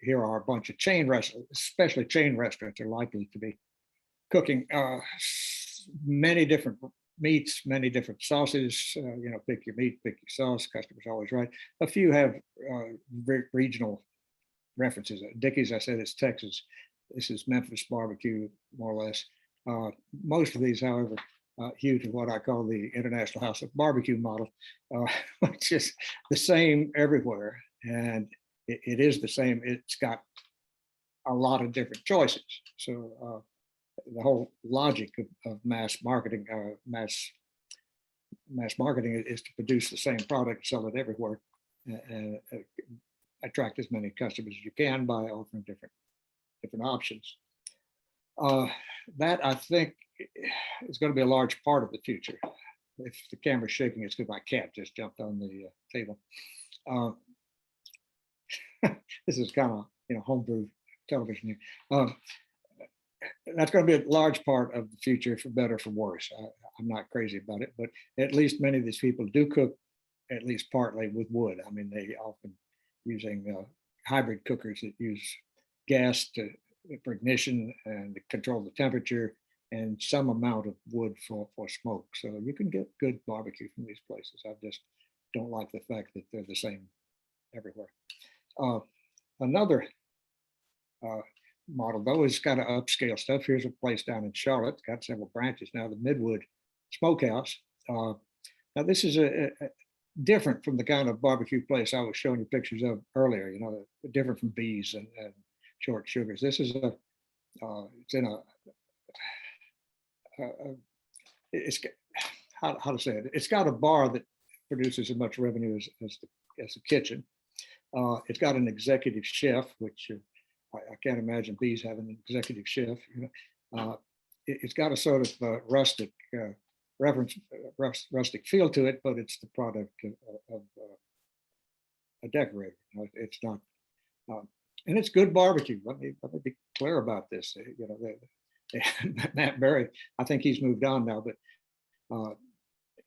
Speaker 2: here are a bunch of chain restaurants, especially chain restaurants are likely to be cooking many different meats, many different sauces, pick your meat, pick your sauce, customer's always right. A few have regional references. Dickey's, I said, it's Texas. This is Memphis barbecue, more or less. Most of these, however, hew to what I call the International House of Barbecue model, which is the same everywhere. And it is the same. It's got a lot of different choices. So the whole logic of mass marketing is to produce the same product, sell it everywhere, and attract as many customers as you can by offering different options. That I think is going to be a large part of the future. If the camera's shaking, it's because my cat just jumped on the table. This is kind of homebrew television here. That's going to be a large part of the future, for better or for worse. I'm not crazy about it, but at least many of these people do cook at least partly with wood. I mean, they often using hybrid cookers that use gas for ignition and to control the temperature, and some amount of wood for smoke. So you can get good barbecue from these places. I just don't like the fact that they're the same everywhere. Another model, though, is kind of upscale stuff. Here's a place down in Charlotte, it's got several branches now, the Midwood Smokehouse. Now, this is a different from the kind of barbecue place I was showing you pictures of earlier, different from Bees and Short Sugars. This is it's in it's how to say it. It's got a bar that produces as much revenue as the kitchen. It's got an executive chef, which I can't imagine Bees having an executive chef. It's got a sort of rustic rustic feel to it, but it's the product of a decorator. It's not, and it's good barbecue. Let me be clear about this. Matt Berry, I think he's moved on now, but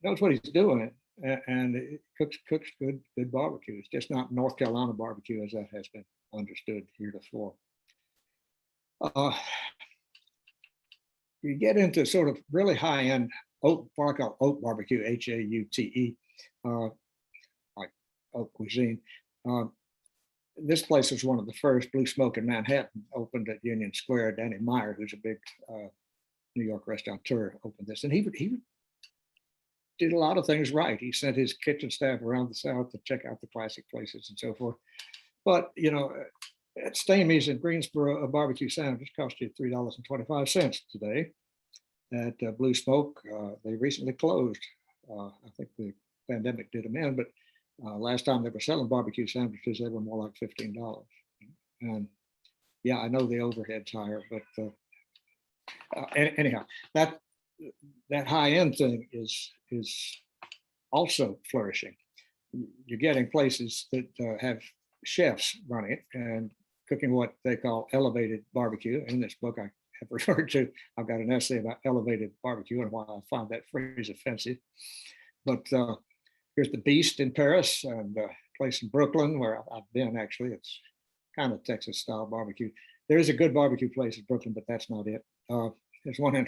Speaker 2: knows what he's doing, and it cooks good barbecue. It's just not North Carolina barbecue as that has been understood heretofore. You get into sort of really high end what I call oat barbecue, HAUTE, like oat cuisine. This place was one of the first. Blue Smoke in Manhattan opened at Union Square. Danny Meyer, who's a big New York restaurateur, opened this, and he did a lot of things right. He sent his kitchen staff around the South to check out the classic places and so forth. But at Stamey's in Greensboro, a barbecue sandwich cost you $3.25 today. At Blue Smoke, they recently closed. I think the pandemic did them in, but last time they were selling barbecue sandwiches, they were more like $15. And yeah, I know the overhead's higher, but anyhow, that high end thing is also flourishing. You're getting places that have chefs running it and cooking what they call elevated barbecue. In this book, I have referred to, I've got an essay about elevated barbecue and why I find that phrase offensive. But here's the Beast in Paris, and a place in Brooklyn where I've been. Actually, it's kind of Texas style barbecue. There is a good barbecue place in Brooklyn, but that's not it. There's one in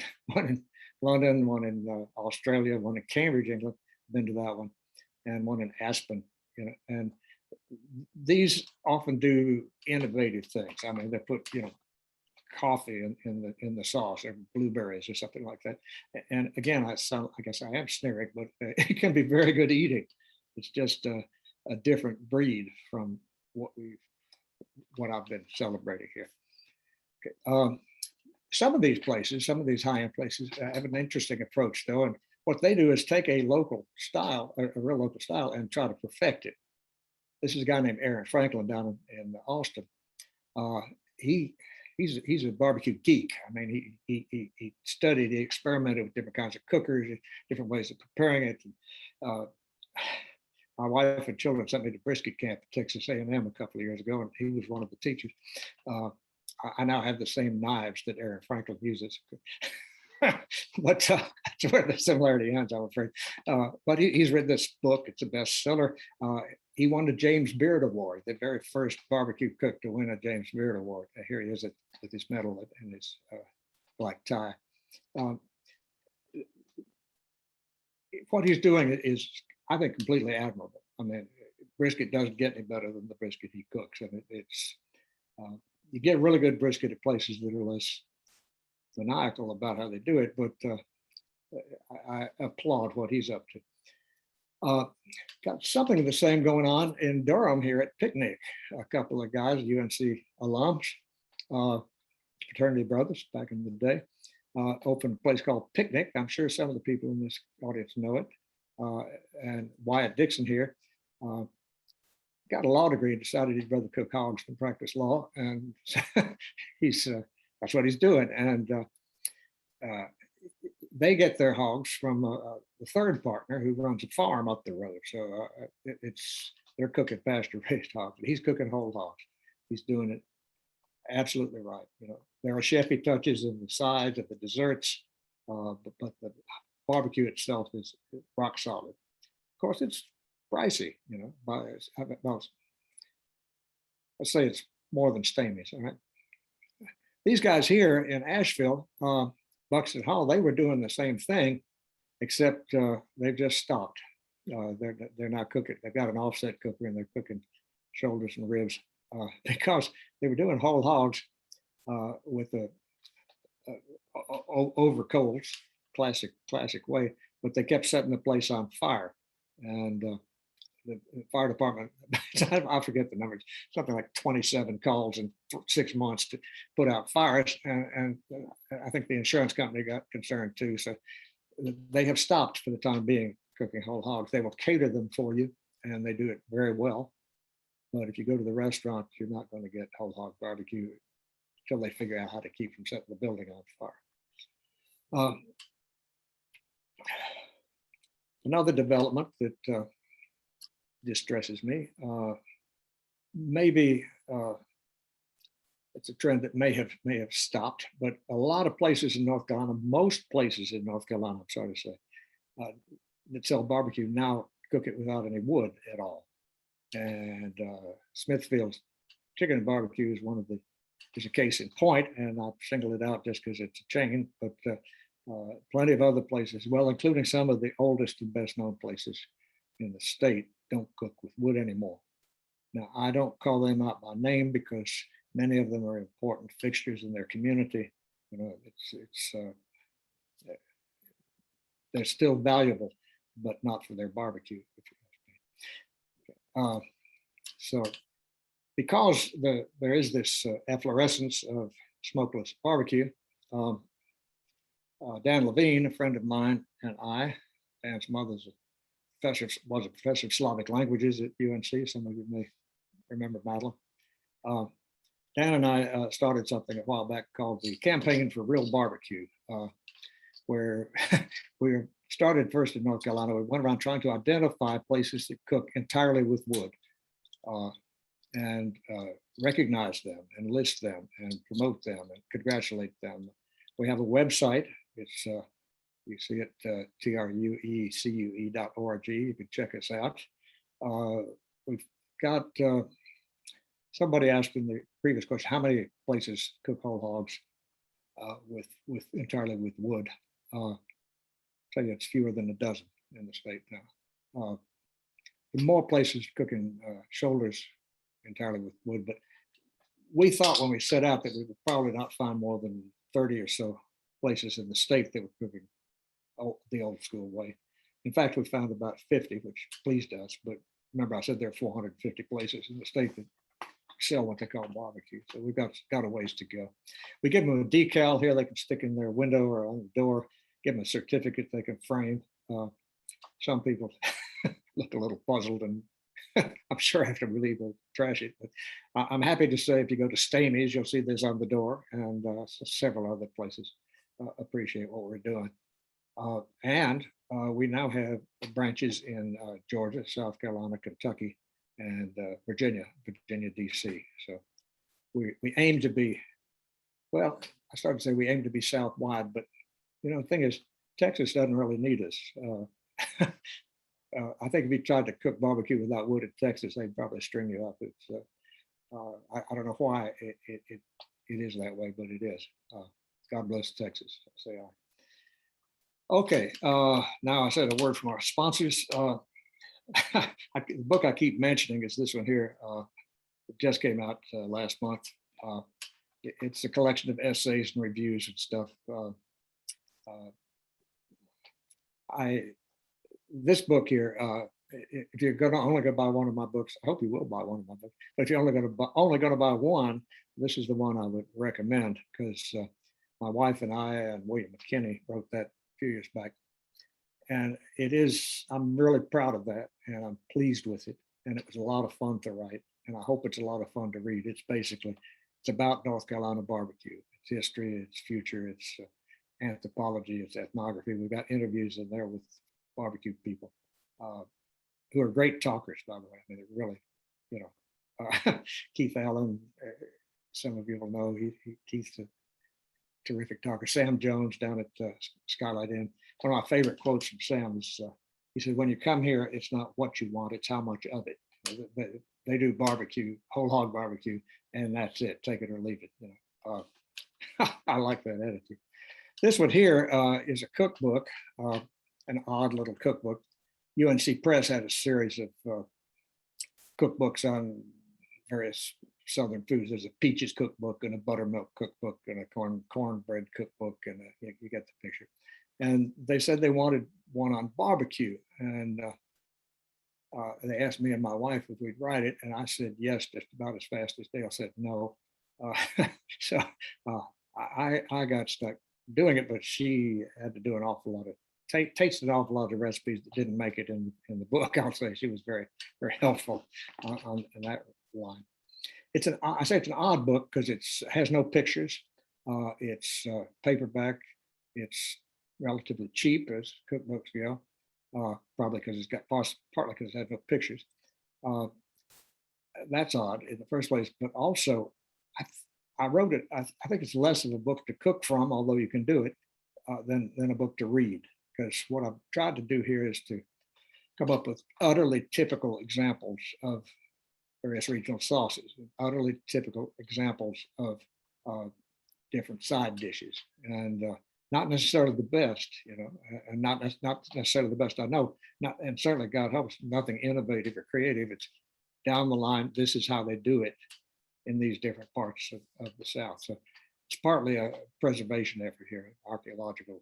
Speaker 2: London, one in Australia, one in Cambridge, England. Been to that one, and one in Aspen. And these often do innovative things. I mean, they put coffee in the sauce, or blueberries or something like that. And again, I guess I am sneering, but it can be very good eating. It's just a different breed from what I've been celebrating here. Okay. Some of these places, some of these high-end places have an interesting approach, though. And what they do is take a local style, a real local style, and try to perfect it. This is a guy named Aaron Franklin down in Austin. He's a barbecue geek. I mean, he studied, he experimented with different kinds of cookers, different ways of preparing it. My wife and children sent me to brisket camp at Texas A&M a couple of years ago, and he was one of the teachers. I now have the same knives that Aaron Franklin uses. But that's where the similarity ends, I'm afraid. But he's written this book. It's a bestseller. He won the James Beard Award, the very first barbecue cook to win a James Beard Award. Here he is with his medal and his black tie. What he's doing is, I think, completely admirable. I mean, brisket doesn't get any better than the brisket he cooks. And it's you get really good brisket at places that are less maniacal about how they do it, but I applaud what he's up to. Got something of the same going on in Durham here at Picnic. A couple of guys, UNC alums, fraternity brothers back in the day, opened a place called Picnic. I'm sure some of the people in this audience know it. And Wyatt Dixon here got a law degree and decided he'd rather cook hogs than practice law. And that's what he's doing. And they get their hogs from the third partner who runs a farm up the road. So they're cooking pasture-raised hogs, but he's cooking whole hogs. He's doing it absolutely right. There are chefy touches in the sides of the desserts, but the barbecue itself is rock solid. Of course, it's pricey. Let's say it's more than Stamey's. All right. These guys here in Asheville, Buxton Hall, they were doing the same thing, except they've just stopped. They're not cooking. They've got an offset cooker and they're cooking shoulders and ribs because they were doing whole hogs with over coals, classic way, but they kept setting the place on fire. And the fire department, I forget the numbers, something like 27 calls in 6 months to put out fires. And I think the insurance company got concerned too. So they have stopped for the time being cooking whole hogs. They will cater them for you and they do it very well. But if you go to the restaurant, you're not going to get whole hog barbecue until they figure out how to keep from setting the building on fire. Another development that distresses me, maybe it's a trend that may have stopped, but a lot of places in North Carolina, most places in North Carolina, I'm sorry to say, that sell barbecue now cook it without any wood at all. And Smithfield's Chicken and Barbecue is a case in point, and I've singled it out just because it's a chain, but plenty of other places, well, including some of the oldest and best known places in the state, don't cook with wood anymore. Now, I don't call them out by name because many of them are important fixtures in their community. You know, they're still valuable, but not for their barbecue. So because there is this efflorescence of smokeless barbecue, Dan Levine, a friend of mine, and I, Dan's mother's was a professor of Slavic languages at UNC. Some of you may remember Madeline. Dan and I started something a while back called the Campaign for Real Barbecue, where we started first in North Carolina. We went around trying to identify places that cook entirely with wood and recognize them and list them and promote them and congratulate them. We have a website. It's you see it truecue.org. You can check us out. We've got somebody asked in the previous question how many places cook whole hogs with entirely with wood. Tell you it's fewer than a dozen in the state now. The more places cooking shoulders entirely with wood, but we thought when we set out that we would probably not find more than 30 or so places in the state that were cooking the old school way. In fact, we found about 50, which pleased us. But remember, I said there are 450 places in the state that sell what they call barbecue. So we've got a ways to go. We give them a decal here they can stick in their window or on the door, give them a certificate they can frame. Some people look a little puzzled, and I'm sure after we leave they'll trash it. But I'm happy to say if you go to Stamey's, you'll see this on the door, and several other places appreciate what we're doing. And we now have branches in Georgia, South Carolina, Kentucky, and Virginia, DC. So we aim to be, well, I started to say we aim to be South-wide, but you know, the thing is, Texas doesn't really need us. I think if you tried to cook barbecue without wood in Texas, they'd probably string you up. It's I don't know why it is that way, but it is. God bless Texas, say I. Okay, now I said a word from our sponsors. The book I keep mentioning is this one here. It just came out last month. It's a collection of essays and reviews and stuff. This book here, if you're only going to buy one of my books, I hope you will buy one of my books. But if you're only going to buy one, this is the one I would recommend, because my wife and I and William McKinney wrote that a few years back, and I'm really proud of that, and I'm pleased with it, and it was a lot of fun to write, and I hope it's a lot of fun to read. It's about North Carolina barbecue, its history, its future, its anthropology, its ethnography. We've got interviews in there with barbecue people who are great talkers, by the way. I mean, really, you know, Keith Allen, some of you will know, Keith's a terrific talker. Sam Jones down at Skylight Inn. One of my favorite quotes from Sam is, he said, when you come here, it's not what you want, it's how much of it. They do barbecue, whole hog barbecue, and that's it. Take it or leave it. You know, I like that attitude. This one here is a cookbook, an odd little cookbook. UNC Press had a series of cookbooks on various Southern foods. There's a peaches cookbook and a buttermilk cookbook and a cornbread cookbook, and you get the picture. And they said they wanted one on barbecue, and they asked me and my wife if we'd write it, and I said yes, just about as fast as Dale said no. So I got stuck doing it, but she had to do an awful lot of tasted an awful lot of recipes that didn't make it in the book. I'll say she was very, very helpful on that line. I say it's an odd book because has no pictures. It's paperback. It's relatively cheap as cookbooks go. Probably because partly because it has no pictures. That's odd in the first place, but also I wrote it. I think it's less of a book to cook from, although you can do it, than a book to read. Because what I've tried to do here is to come up with utterly typical examples of various regional sauces, utterly typical examples of different side dishes, and not necessarily the best, and not necessarily the best I know. And certainly, God helps, nothing innovative or creative. It's down the line. This is how they do it in these different parts of the South. So it's partly a preservation effort here, archaeological.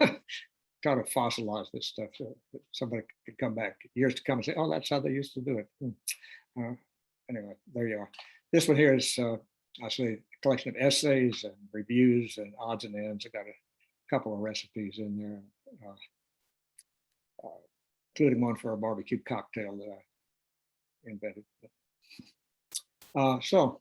Speaker 2: Try to fossilize this stuff so that somebody could come back years to come and say, "Oh, that's how they used to do it." Anyway, there you are. This one here is, I say, a collection of essays and reviews and odds and ends. I got a couple of recipes in there, including one for a barbecue cocktail that I invented. So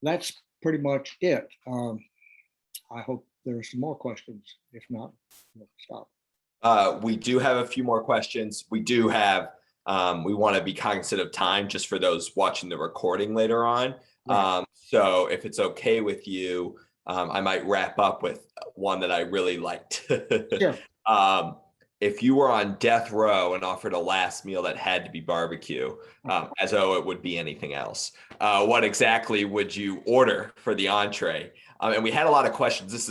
Speaker 2: that's pretty much it. I hope there's some more questions. If not, we'll stop.
Speaker 1: We do have a few more questions. We do have, we want to be cognizant of time just for those watching the recording later on. Right. So if it's okay with you, I might wrap up with one that I really liked.
Speaker 2: Sure.
Speaker 1: If you were on death row and offered a last meal that had to be barbecue, as though it would be anything else, what exactly would you order for the entree? And we had a lot of questions. This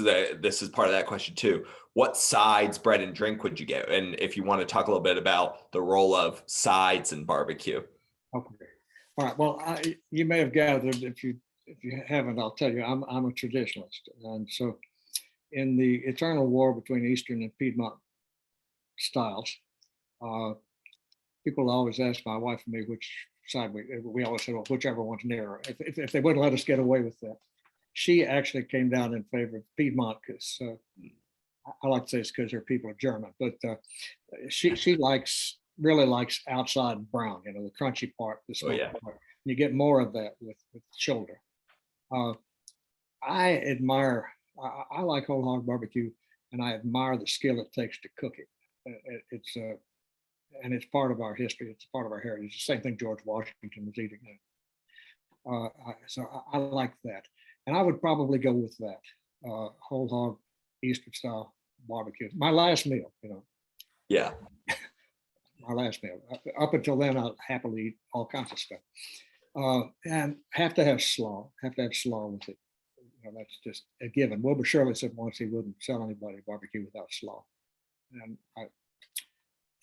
Speaker 1: is part of that question too. What sides, bread, and drink would you get? And if you want to talk a little bit about the role of sides in barbecue.
Speaker 2: Okay. All right. Well, you may have gathered, if you haven't, I'll tell you, I'm a traditionalist, and so in the eternal war between Eastern and Piedmont styles, people always ask my wife and me which side we always say, well, whichever one's nearer. If they wouldn't let us get away with that, she actually came down in favor of Piedmont because I like to say it's because her people are German, but she really likes outside brown, the crunchy part, the smoky part. You get more of that with shoulder. I like whole hog barbecue, and I admire the skill it takes to cook it. It's part of our history. It's part of our heritage. The same thing George Washington was eating. So I like that, and I would probably go with that whole hog Eastern style barbecue. My last meal,
Speaker 1: Yeah.
Speaker 2: My last meal. Up until then, I'd happily eat all kinds of stuff, and have to have slaw. Have to have slaw with it. That's just a given. Wilbur Shirley said once he wouldn't sell anybody barbecue without slaw.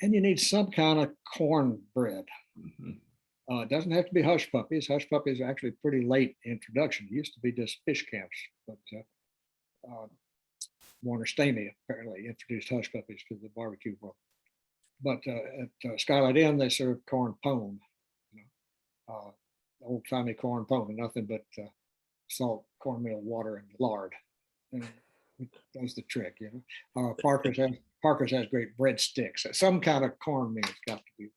Speaker 2: And you need some kind of cornbread. Mm-hmm. It doesn't have to be hush puppies. Hush puppies are actually pretty late introduction. It used to be just fish camps, but Warner Stamey apparently introduced hush puppies to the barbecue world. But at Skylight Inn, they serve corn pone, old-timey corn pone, nothing but salt, cornmeal, water, and lard. And that's the trick, Parker's has great breadsticks. Some kind of cornmeal's got to be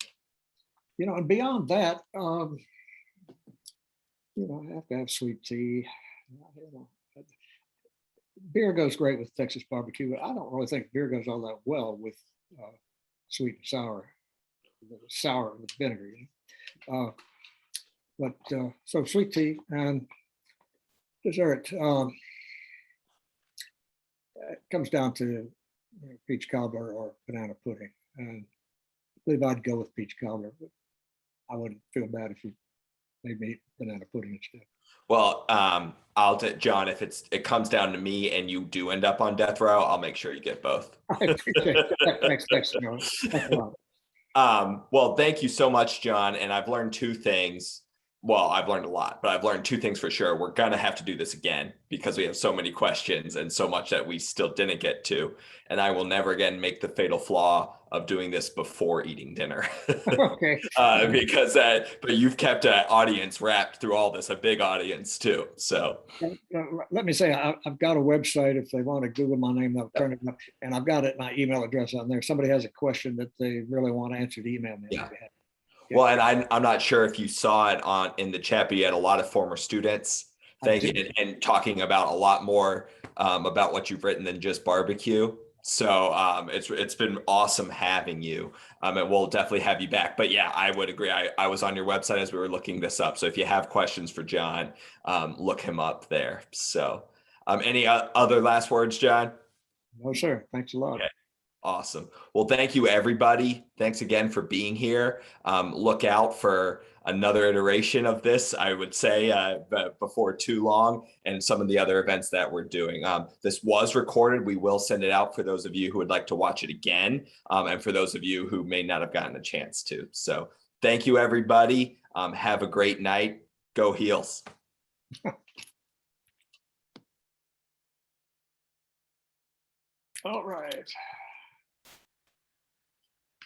Speaker 2: there. And beyond that, I have to have sweet tea. Beer goes great with Texas barbecue, but I don't really think beer goes all that well with sweet and sour with vinegar. So sweet tea and dessert. It comes down to peach cobbler or banana pudding, and I believe I'd go with peach cobbler, but I wouldn't feel bad if you made me eat banana pudding instead.
Speaker 1: Well, John, if it comes down to me and you do end up on death row, I'll make sure you get both.
Speaker 2: I appreciate that. Thanks, John. Thanks a lot.
Speaker 1: Well, thank you so much, John. And I've learned two things. Well, I've learned a lot, but I've learned two things for sure. We're going to have to do this again because we have so many questions and so much that we still didn't get to. And I will never again make the fatal flaw of doing this before eating dinner.
Speaker 2: Okay.
Speaker 1: But you've kept an audience wrapped through all this, a big audience too. So
Speaker 2: let me say, I've got a website. If they want to Google my name, they'll turn it up. And I've got my email address on there. If somebody has a question that they really want answered, email me.
Speaker 1: Yeah.
Speaker 2: Yeah.
Speaker 1: Well, and I'm not sure if you saw it in the chat, but you had a lot of former students thanking and talking about a lot more about what you've written than just barbecue. So it's been awesome having you, and we'll definitely have you back. But yeah, I would agree. I was on your website as we were looking this up. So if you have questions for John, look him up there. So any other last words, John?
Speaker 2: No, sir. Thanks a lot.
Speaker 1: Okay. Awesome. Well, thank you, everybody. Thanks again for being here. Look out for another iteration of this, I would say, before too long, and some of the other events that we're doing. This was recorded. We will send it out for those of you who would like to watch it again, and for those of you who may not have gotten a chance to. So thank you, everybody. Have a great night. Go Heels.
Speaker 2: All right.